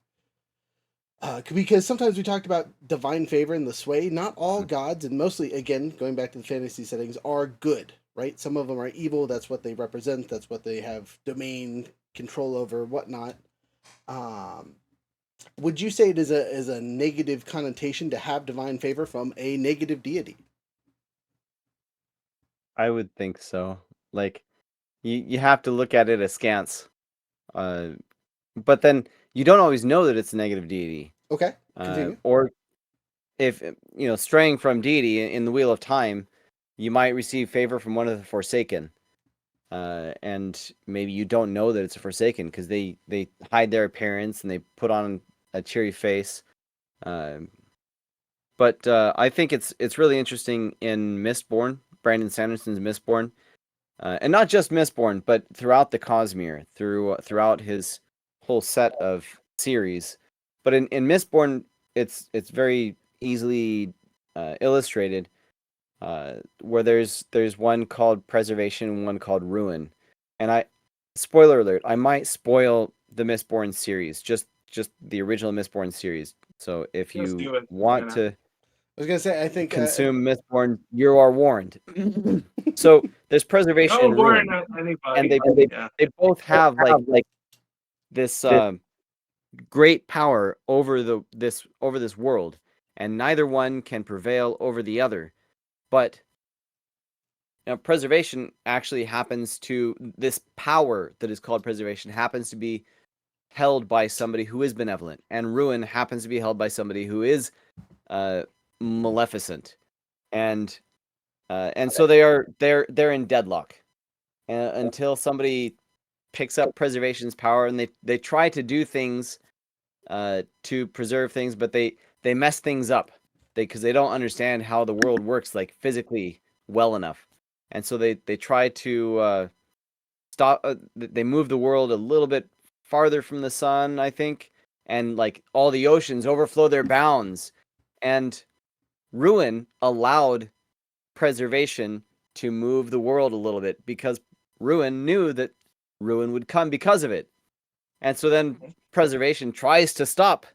S1: Because sometimes we talked about divine favor and the sway. Not all gods, and mostly, again, going back to the fantasy settings, are good, right? Some of them are evil. That's what they represent. That's what they have domain control over, whatnot. Um, would you say it is a negative connotation to have divine favor from a negative deity?
S4: I would think so. Like you have to look at it askance. Uh, but then you don't always know that it's a negative deity.
S1: Okay, continue.
S4: Or if straying from deity in the wheel of time, you might receive favor from one of the Forsaken. And maybe you don't know that it's a Forsaken because they hide their appearance and they put on a cheery face. But I think it's really interesting in Mistborn, Brandon Sanderson's Mistborn, and not just Mistborn, but throughout the Cosmere, throughout his whole set of series. But in Mistborn, it's very easily illustrated, where there's one called Preservation and one called Ruin. And spoiler alert, I might spoil the Mistborn series, just the original Mistborn series. So if
S2: Just
S4: you
S2: do it.
S4: want to
S1: I was gonna say, I think
S4: consume Mistborn, you are warned. So there's Preservation
S2: Don't
S4: and
S2: worry,
S4: Ruin,
S2: not
S4: and
S2: anybody. Yeah.
S4: they both have like this great power over this world, and neither one can prevail over the other. But preservation actually happens to this power that is called preservation happens to be held by somebody who is benevolent, and ruin happens to be held by somebody who is maleficent, and so they're in deadlock until somebody picks up preservation's power, and they try to do things to preserve things, but they mess things up because they don't understand how the world works, like physically well enough, and so they try to stop. They move the world a little bit farther from the sun, I think, and like all the oceans overflow their bounds, and ruin allowed preservation to move the world a little bit because ruin knew that ruin would come because of it. And so then preservation tries to stop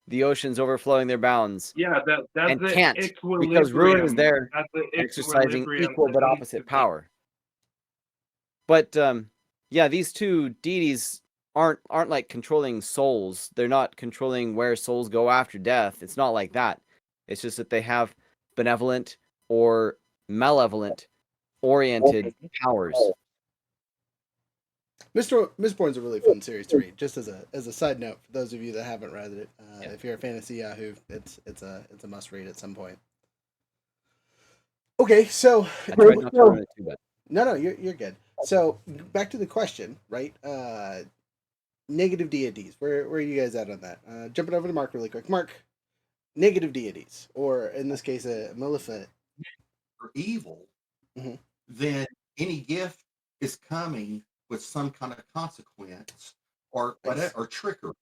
S4: the oceans overflowing their bounds
S2: Yeah, that's
S4: and
S2: the
S4: can't because ruin is
S2: equilibrium.
S4: there
S2: That's the
S4: exercising
S2: equilibrium
S4: equal
S2: that
S4: but
S2: needs to
S4: opposite
S2: be.
S4: power. But yeah, these two deities aren't like controlling souls. They're not controlling where souls go after death. It's not like that. It's just that they have benevolent or malevolent oriented powers.
S1: Mistborn's a really fun series to read. Just as a side note, for those of you that haven't read it,
S4: Yeah.
S1: if you're a fantasy Yahoo, it's a must read at some point. Okay, so
S4: I tried not to run it too bad.
S1: no, you're good. So back to the question, right? Negative deities. Where are you guys at on that? Jumping over to Mark really quick. Mark, negative deities, or in this case, a maleficent.
S3: For evil,
S1: Mhm.
S3: then any gift is coming with some kind of consequence or
S1: Nice.
S3: whatever, or trickery.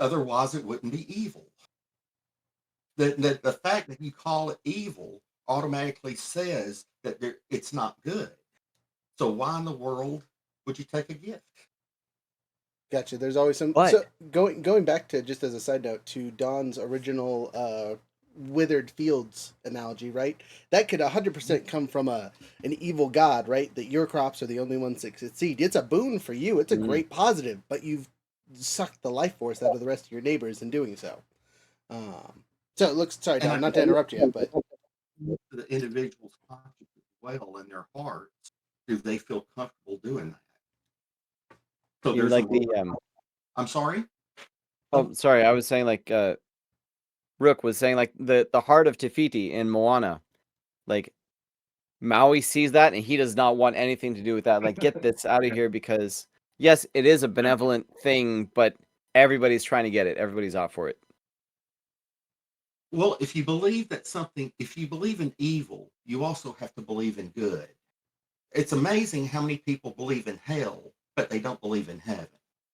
S3: Otherwise, it wouldn't be evil. The fact that you call it evil automatically says that it's not good. So why in the world would you take a gift?
S1: Gotcha. There's always some.
S4: But
S1: So going back to, just as a side note, to Don's original withered fields analogy, right? That could 100% come from an evil god, right? That your crops are the only ones that succeed. It's a boon for you. It's a
S4: Mm.
S1: great positive, but you've sucked the life force out of the rest of your neighbors in doing so. So it looks. Sorry,
S3: And I
S1: Don, not
S3: think
S1: to interrupt you, but
S3: to the individual's conscience as well in their hearts, do they feel comfortable doing that? So
S4: you
S3: there's a
S4: like the
S3: I'm sorry?
S4: oh, sorry, I was saying like Rook was saying like the heart of Tafiti in Moana. Like Maui sees that and he does not want anything to do with that. Like, get this out of here because yes, it is a benevolent thing, but everybody's trying to get it. Everybody's out for it.
S3: Well, if you believe if you believe in evil, you also have to believe in good. It's amazing how many people believe in hell, but they don't believe in heaven.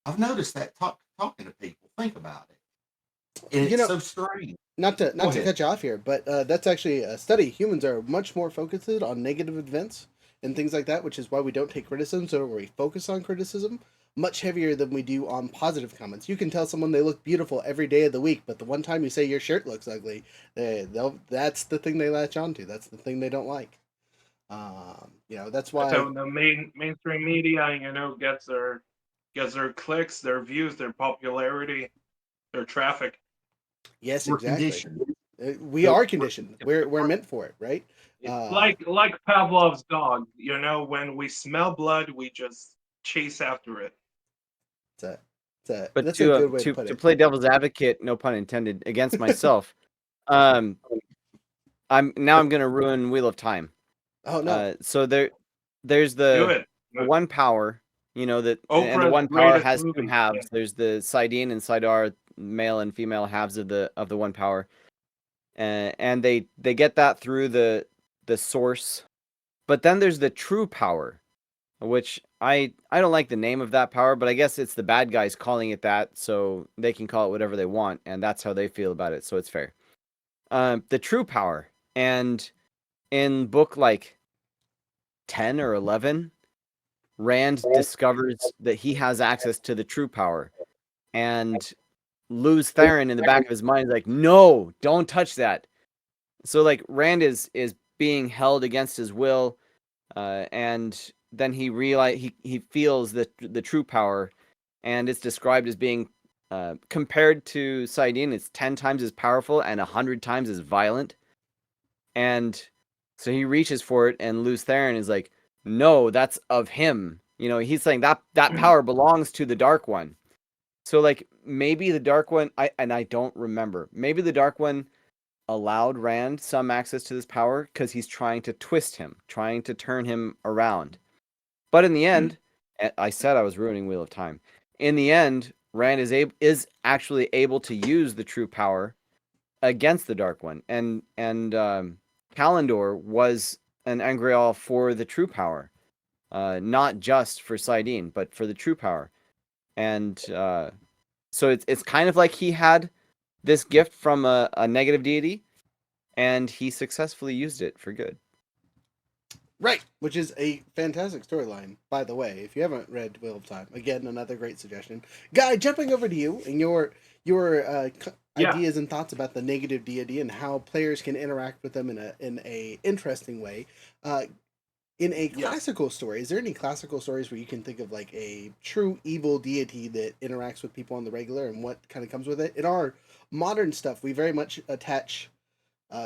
S3: I've noticed that talking to people. Think about it. And
S1: you
S3: it's
S1: know,
S3: so strange.
S1: not to
S3: Go ahead.
S1: cut you off here, but that's actually a study. Humans are much more focused on negative events and things like that, which is why we don't take criticism. So we focus on criticism much heavier than we do on positive comments. You can tell someone they look beautiful every day of the week, but the one time you say your shirt looks ugly, that's the thing they latch onto. That's the thing they don't like. That's why.
S2: So the mainstream media, gets their clicks, their views, their popularity, their traffic.
S1: Yes,
S3: We're
S1: exactly.
S3: conditioned.
S1: We are conditioned. We're meant for it, right?
S2: It's like Pavlov's dog. When we smell blood, we just chase after it.
S4: But
S1: That's a good way to
S4: to
S1: put
S4: to
S1: it.
S4: play devil's advocate, no pun intended, against myself, I'm gonna ruin Wheel of Time.
S1: Oh no.
S4: So there's
S2: Do
S4: the
S2: it.
S4: one power, that and the
S2: Oprah's
S4: one power
S2: greatest
S4: has two
S2: movie.
S4: halves.
S2: Yeah.
S4: There's the Sidene and Sidar, male and female halves of the one power. And they get that through the source. But then there's the true power, which I don't like the name of that power, but I guess it's the bad guys calling it that, so they can call it whatever they want, and that's how they feel about it, so it's fair. The true power, and in book like 10 or 11, Rand discovers that he has access to the true power, and Luz Theron in the back of his mind is like, no, don't touch that. So like Rand is being held against his will, and then he he feels the true power, and it's described as being compared to Saidin, it's 10 times as powerful and 100 times as violent. And so he reaches for it, and Luz Theron is like, no, that's of him. He's saying that power belongs to the Dark One. So like maybe the Dark One, I don't remember. Maybe the Dark One allowed Rand some access to this power because he's trying to twist him, trying to turn him around. But in the end, I said I was ruining Wheel of Time. In the end, Rand is actually able to use the true power against the Dark One, and Kalendor was an Angreal for the true power, not just for Sidene, but for the true power. And so it's kind of like he had this gift from a negative deity, and he successfully used it for good.
S1: Right, which is a fantastic storyline, by the way. If you haven't read Wheel of Time, again, another great suggestion. Guy, jumping over to you and your
S2: Yeah.
S1: ideas and thoughts about the negative deity and how players can interact with them in a interesting way. In a classical story, is there any classical stories where you can think of like a true evil deity that interacts with people on the regular and what kind of comes with it? In our modern stuff, we very much attach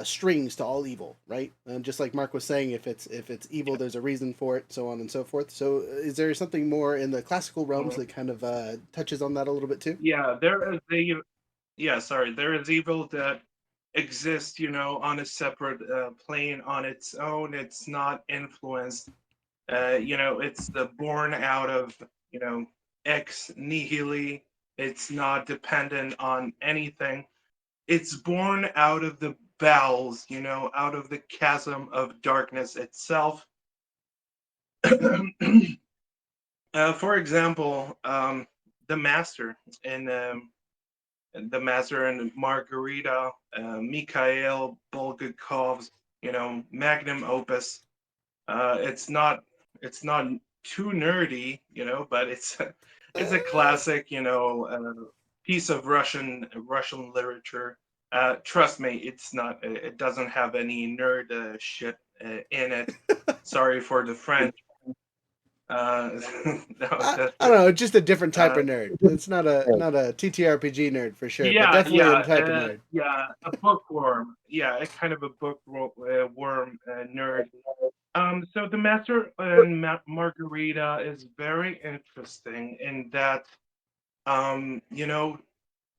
S1: strings to all evil, right? And just like Mark was saying, if it's evil, there's a reason for it, so on and so forth. So, is there something more in the classical realms that kind of touches on that a little bit too?
S2: Yeah, there is evil that exists, on a separate plane on its own. It's not influenced. It's the born out of, ex nihilo. It's not dependent on anything. It's born out of the bowels, out of the chasm of darkness itself. For example, the Master in the Master and Margarita, Mikhail Bulgakov's, magnum opus. It's not too nerdy, but it's a classic, piece of Russian literature. Trust me, it's not. It doesn't have any nerd shit in it. Sorry for the French. No,
S1: I don't know, just a different type
S2: uh,
S1: of nerd. It's not a TTRPG nerd for sure, but
S2: yeah,
S1: definitely
S2: yeah,
S1: a type of nerd.
S2: yeah, a bookworm. Yeah, a kind of a bookworm nerd. So the Master and Margarita is very interesting in that, you know,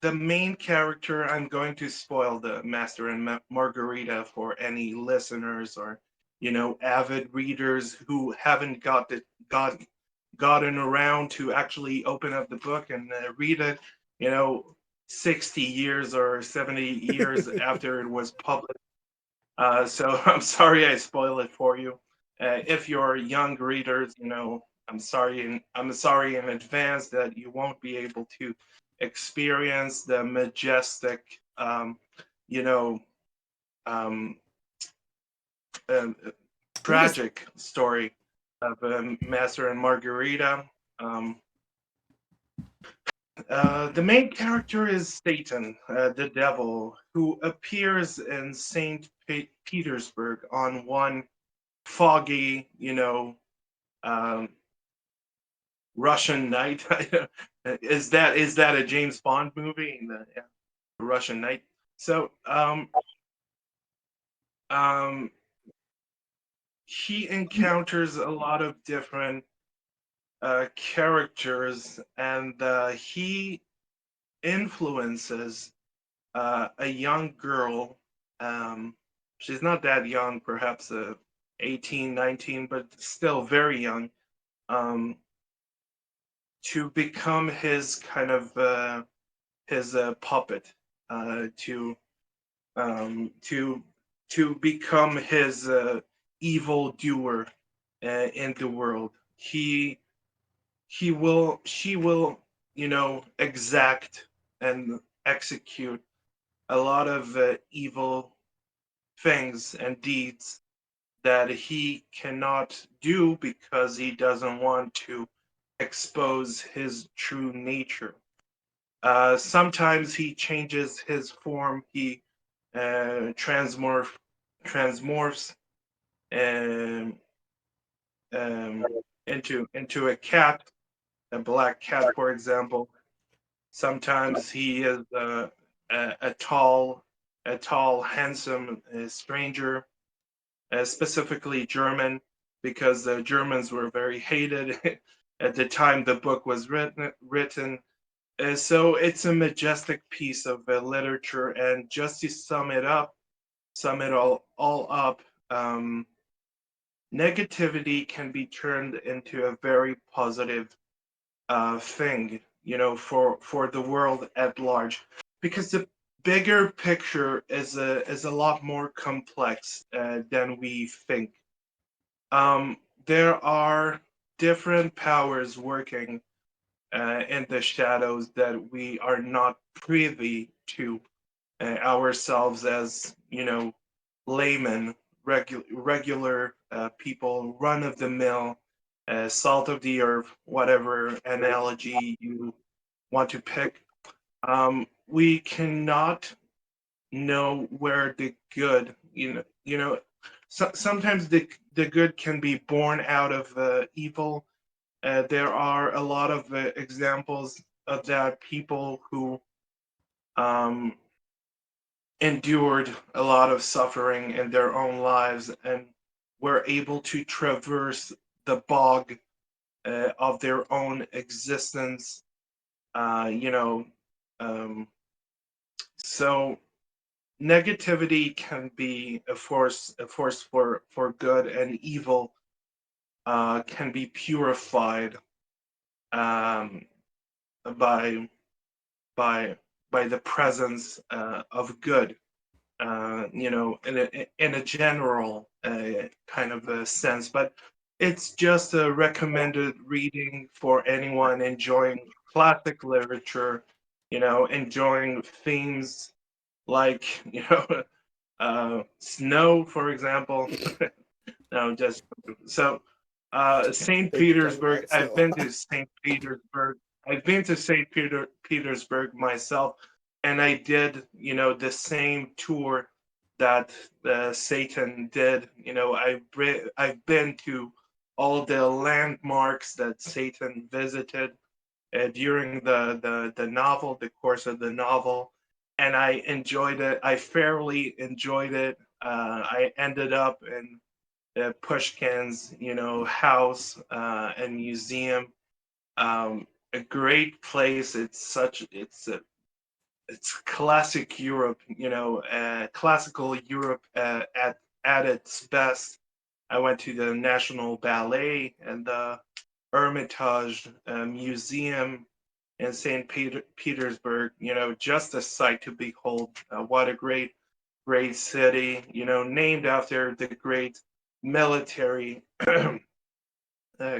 S2: the main character. I'm going to spoil the Master and Margarita for any listeners or, avid readers who haven't gotten around to actually open up the book and read it. You know, 60 years or 70 years after it was published. So I'm sorry I spoil it for you. If you're young readers, I'm sorry in advance that you won't be able to experience the majestic, you know, um, um,
S1: I'm gonna
S2: tragic story of Master and Margarita. Um, the main character is Satan, the devil, who appears in St. Petersburg on one foggy, um, Russian night. Is that a James Bond movie? Yeah, Russian night. So um, he encounters a lot of different characters, and he influences a young girl. Um, she's not that young, perhaps 18, 19, but still very young. Um, to become his kind of his puppet, to to become his evil doer in the world. She will, exact and execute a lot of evil things and deeds that he cannot do because he doesn't want to expose his true nature. Sometimes he changes his form. He transmorphs um, um, into a cat, a black cat, for example. Sometimes he is a tall, handsome stranger, specifically German, because the Germans were very hated at the time the book was written. So it's a majestic piece of literature, and just to sum it all up, um, negativity can be turned into a very positive thing, for the world at large, because the bigger picture is a lot more complex than we think. There are different powers working in the shadows that we are not privy to ourselves as, laymen, regular people, run of the mill, salt of the earth, whatever analogy you want to pick. We cannot know where the good, sometimes the good can be born out of evil. There are a lot of examples of that, people who um, endured a lot of suffering in their own lives and were able to traverse the bog of their own existence. Uh, you know, um, so negativity can be a force for good, and evil can be purified um, by by the presence of good. In a general kind of a sense, but it's just a recommended reading for anyone enjoying classic literature, enjoying themes like, snow, for example. No, just so St.
S1: They keep talking
S2: Petersburg.
S1: about
S2: I've
S1: snow.
S2: been to St. Petersburg. I've been to St. Petersburg myself, and I did, the same tour that Satan did. I've been to all the landmarks that Satan visited during the novel, the course of the novel, and I enjoyed it. I fairly enjoyed it. I ended up in Pushkin's, house and museum. A great place. It's classic Europe, classical Europe at its best. I went to the National Ballet and the Hermitage Museum in St. Petersburg. Just a sight to behold. What a great city. Named after the great military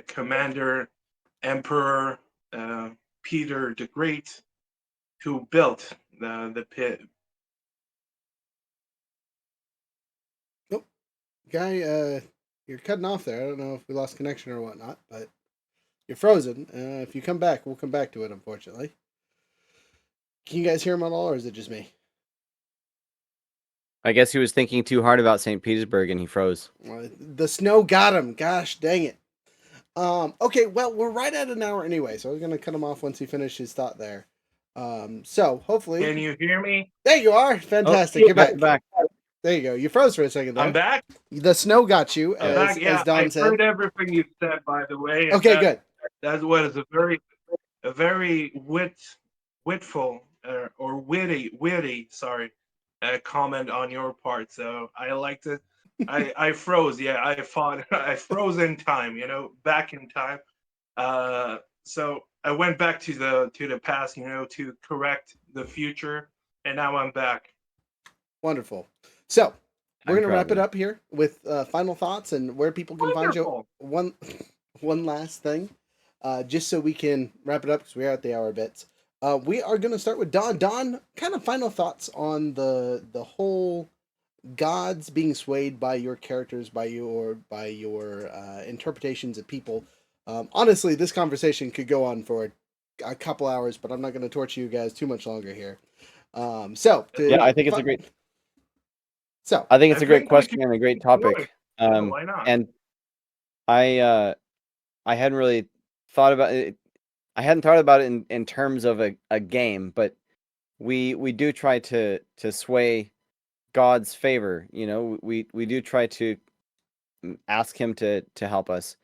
S2: commander, Emperor Peter the Great, who built the pit.
S1: Oh, guy, you're cutting off there. I don't know if we lost connection or whatnot, but you're frozen. If you come back, we'll come back to it, unfortunately. Can you guys hear him at all, or is it just me?
S4: I guess he was thinking too hard about St. Petersburg and he froze.
S1: The snow got him. Gosh dang it. Okay, well, we're right at an hour anyway, so I was going to cut him off once he finished his thought there. So hopefully.
S2: Can you hear me?
S1: There you are. Fantastic.
S4: Oh,
S1: You're back.
S4: back.
S1: There you go. You froze for a second there.
S2: I'm back.
S1: The snow got you,
S2: I'm
S1: as,
S2: back. Yeah,
S1: as Don
S2: I
S1: said.
S2: heard everything you said, by the way.
S1: Okay, good.
S2: That was a very witful or witty, sorry, comment on your part. So I liked it. I froze. Yeah, I froze in time. Back in time. So I went back to the past. To correct the future, and now I'm back.
S1: Wonderful. So we're
S4: I'm
S1: going to wrap it
S4: traveling.
S1: up here with final thoughts and where people can find you. One last thing, just so we can wrap it up because we're at the hour bits. We are going to start with Don. Don, kind of final thoughts on the whole gods being swayed by your characters, by your interpretations of people. Honestly, this conversation could go on for a couple hours, but I'm not going to torture you guys too much longer here.
S4: Yeah, I think it's a great.
S1: So
S4: I think it's
S2: I
S4: a great
S2: think we
S4: question
S2: can
S4: and a great
S2: do it.
S4: topic.
S2: Why not?
S4: And I hadn't really thought about it. I hadn't thought about it in terms of a game, but we do try to sway God's favor. We do try to ask him to help us.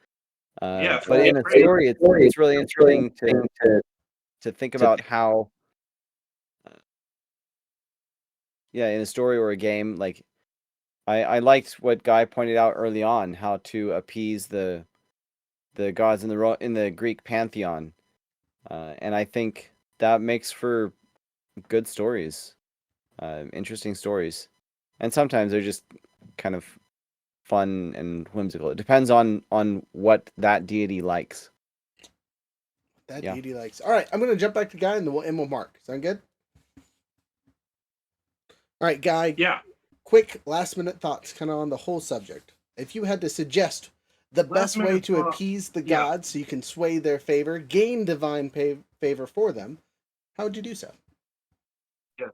S2: Yeah,
S4: But in a story, it's really interesting to think about how. Yeah, in a story or a game, like I liked what Guy pointed out early on, how to appease the gods in the Greek pantheon, and I think that makes for good stories, interesting stories, and sometimes they're just kind of fun and whimsical. It depends on what that deity likes.
S1: That
S4: Yeah.
S1: deity likes. All right, I'm going to jump back to Guy and we'll mark. Sound good? All right, Guy.
S2: Yeah.
S1: Quick last minute thoughts kind of on the whole subject. If you had to suggest the best way to appease the gods so you can sway their favor, gain divine favor for them, how would you do so?
S2: Yeah.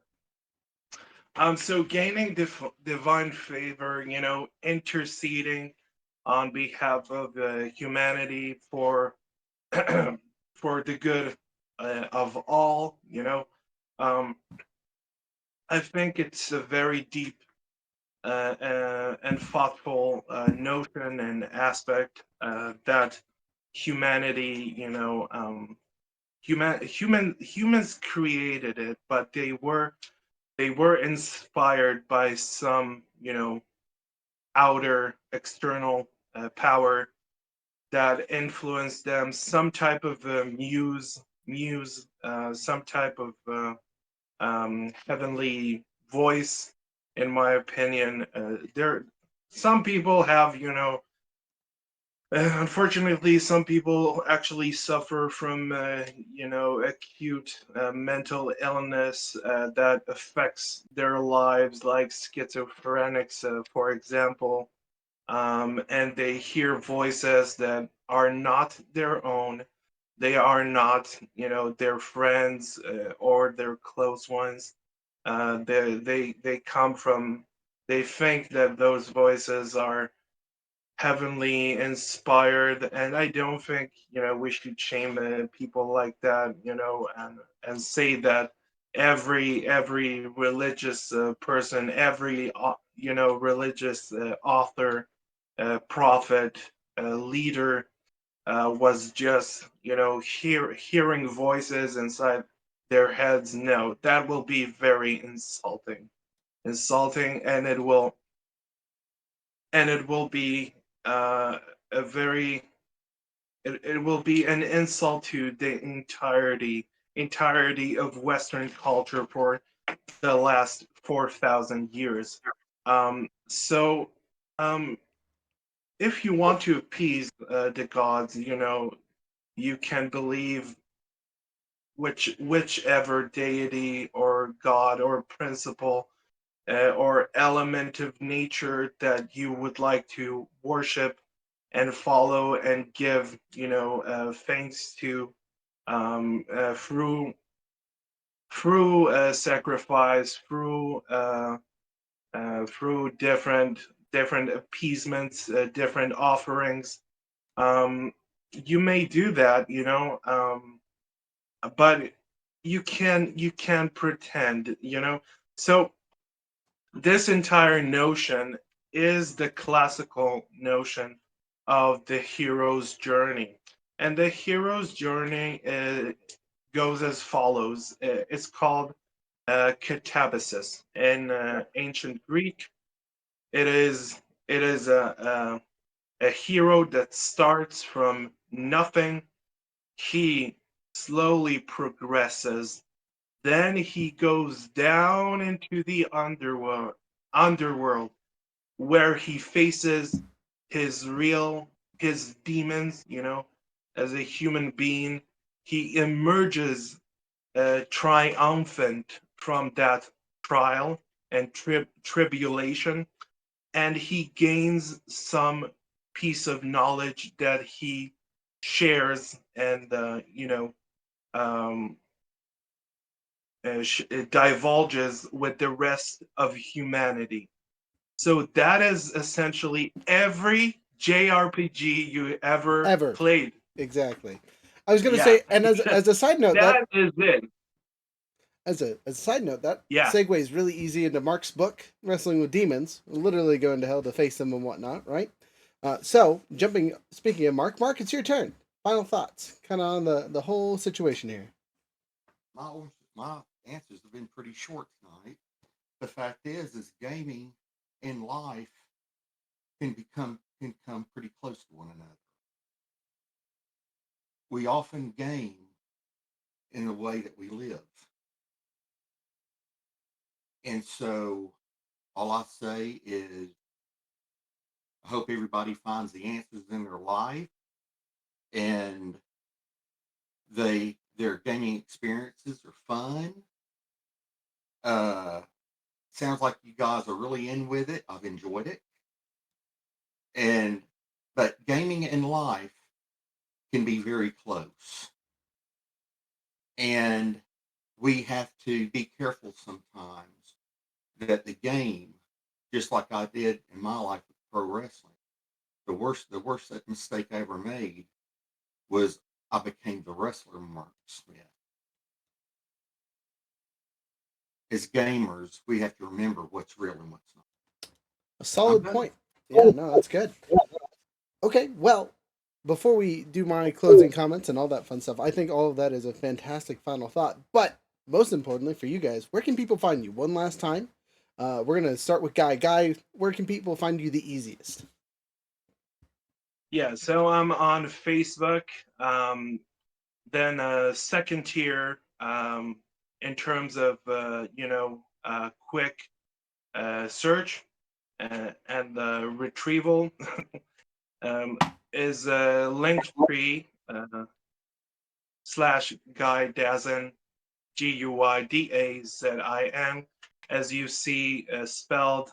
S2: So gaining divine favor, interceding on behalf of humanity for for the good of all, I think it's a very deep and thoughtful notion and aspect that humanity, humans created it, but they were inspired by some, outer external power that influenced them, some type of muse, some type of heavenly voice. In my opinion, some people have, unfortunately, some people actually suffer from, acute mental illness that affects their lives, like schizophrenics, for example, and they hear voices that are not their own, they are not, their friends or their close ones. They come from. They think that those voices are heavenly inspired, and I don't think we should shame people like that, and say that every religious person, every religious author, prophet, leader was just hearing voices inside their heads. No, that will be very insulting, and it will be a very it will be an insult to the entirety of Western culture for the last 4,000 years. So, um, if you want to appease the gods, you can believe whichever deity or god or principle or element of nature that you would like to worship and follow and give, thanks to through sacrifice, through different appeasements, different offerings. Um, you may do that, but you can pretend, So this entire notion is the classical notion of the hero's journey. And the hero's journey goes as follows. It's called katabasis in ancient Greek. It is a hero that starts from nothing. He slowly progresses, then he goes down into the underworld where he faces his demons, as a human being. He emerges triumphant from that trial and tribulation, and he gains some piece of knowledge that he shares and um, divulges with the rest of humanity. So that is essentially every JRPG you ever
S1: Ever.
S2: played.
S1: Exactly. I was going to
S2: Yeah,
S1: say, and as a side note,
S2: that is it.
S1: as a side note, that
S2: Yeah,
S1: segues really easy into Mark's book, Wrestling with Demons, literally going to hell to face them and whatnot, right? So, speaking of Mark, it's your turn. Final thoughts, kind of on the whole situation here.
S3: My answers have been pretty short tonight. The fact is gaming in life can come pretty close to one another. We often game in the way that we live. And so all I say is I hope everybody finds the answers in their life and their gaming experiences are fun. Sounds like you guys are really in with it. I've enjoyed it. But gaming in life can be very close. And we have to be careful sometimes that the game, just like I did in my life with pro wrestling, the worst mistake I ever made was I became the wrestler Mark Smith. As gamers, we have to remember what's real and what's not.
S1: A solid point. Yeah, no, that's good. Okay, well, before we do my closing comments and all that fun stuff, I think all of that is a fantastic final thought. But most importantly for you guys, where can people find you? One last time. We're going to start with Guy. Guy, where can people find you the easiest?
S2: yeah. So I'm on Facebook. Then second tier in terms of quick search and retrieval um, is Linktr.ee / Guydazin, Guydazin, as you see spelled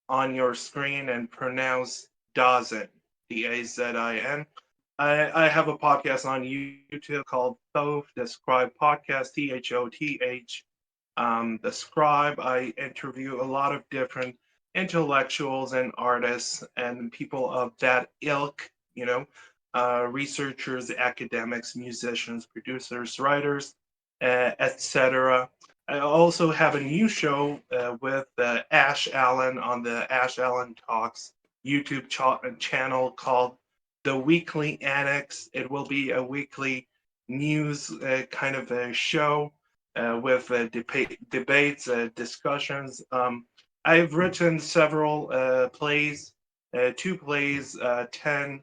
S2: on your screen and pronounced Dazin, Dazin. I have a podcast on YouTube called Thoth, the Scribe Podcast, Thoth. The Scribe, I interview a lot of different intellectuals and artists and people of that ilk, researchers, academics, musicians, producers, writers, etc. I also have a new show with Ash Allen on the Ash Allen Talks YouTube channel called The Weekly Annex. It will be a weekly news kind of a show with debates, discussions. I've written several plays, 2 plays, 10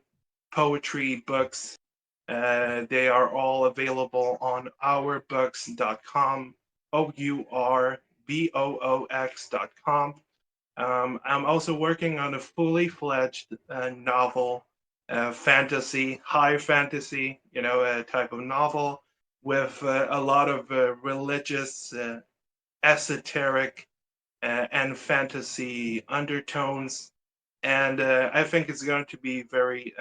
S2: poetry books. They are all available on ourbooks.com, ourboox.com. I'm also working on a fully fledged novel, fantasy, high fantasy, a type of novel with a lot of religious, esoteric, and fantasy undertones. And I think it's going to be very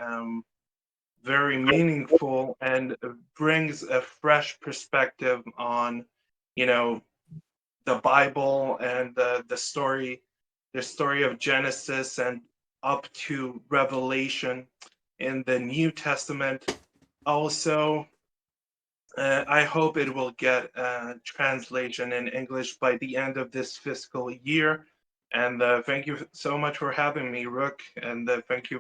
S2: meaningful and brings a fresh perspective on, the Bible and the story of Genesis and up to Revelation in the New Testament. Also, I hope it will get translation in English by the end of this fiscal year. And thank you so much for having me, Rook. And thank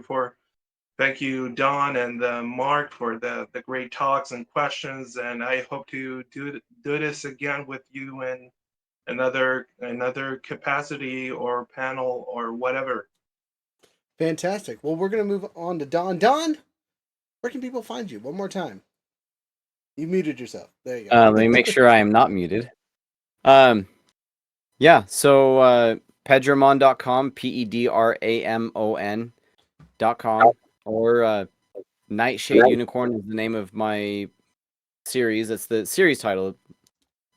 S2: you, Don and Mark, for the great talks and questions. And I hope to do this again with you in another capacity or panel or whatever.
S1: Fantastic. Well, we're going to move on to Don. Don, where can people find you? One more time. You muted yourself. There you go.
S4: Let me make sure I am not muted. Yeah, so Pedramon.com, Pedramon.com, or Nightshade Unicorn is the name of my series. That's the series title.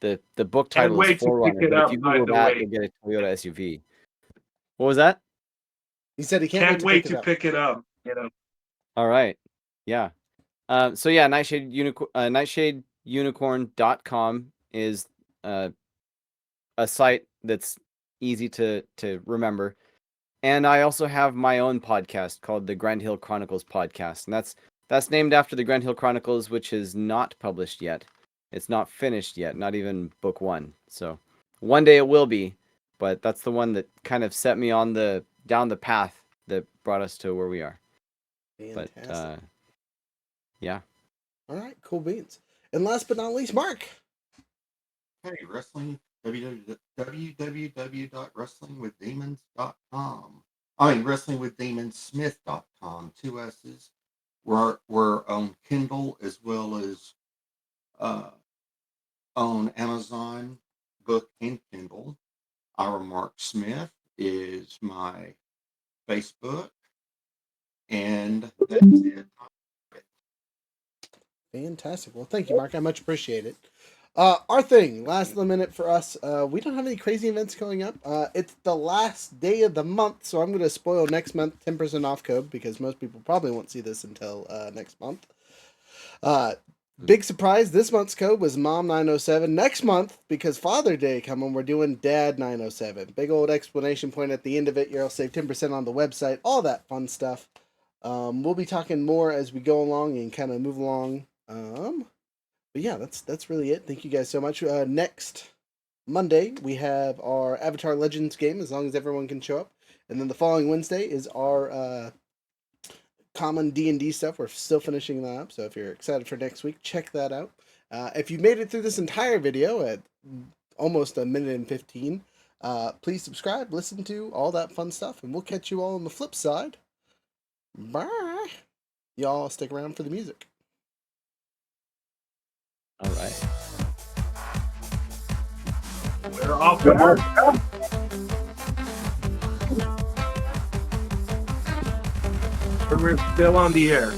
S4: The book title is Forerunner, but if you Google that, you'll get a Toyota SUV. What was that?
S1: He said he
S2: can't wait to pick it up.
S4: All right. Yeah. So yeah, nightshadeunicorn.com is a site that's easy to remember. And I also have my own podcast called the Grand Hill Chronicles podcast. And that's named after the Grand Hill Chronicles, which is not published yet. It's not finished yet, not even book 1. So one day it will be, but that's the one that kind of set me on down the path that brought us to where we are.
S1: Fantastic.
S4: But yeah.
S1: All right, cool beans. And last but not least, Mark.
S3: Hey, wrestling, www.wrestlingwithdemons.com. wrestlingwithdemonsmith.com, 2 S's. We're on Kindle as well as on Amazon book and Kindle. Our Mark Smith is my Facebook, and that's it.
S1: Fantastic. Well, thank you, Mark. I much appreciate it. Our thing, last of the minute for us. We don't have any crazy events coming up. It's the last day of the month, so I'm going to spoil next month 10% off code because most people probably won't see this until next month. Big surprise, this month's code was Mom 907. Next month, because Father Day coming, we're doing Dad 907. Big old explanation point at the end of it. You'll save 10% on the website, all that fun stuff. We'll be talking more as we go along and kind of move along. But yeah, that's really it. Thank you guys so much. Next Monday, we have our Avatar Legends game, as long as everyone can show up. And then the following Wednesday is our common D&D stuff. We're still finishing that up, so if you're excited for next week, check that out. If you made it through this entire video at almost 1:15, please subscribe, listen to all that fun stuff, and we'll catch you all on the flip side. Bye. Y'all stick around for the music.
S4: All right.
S2: We're off the mark. We're still on the air.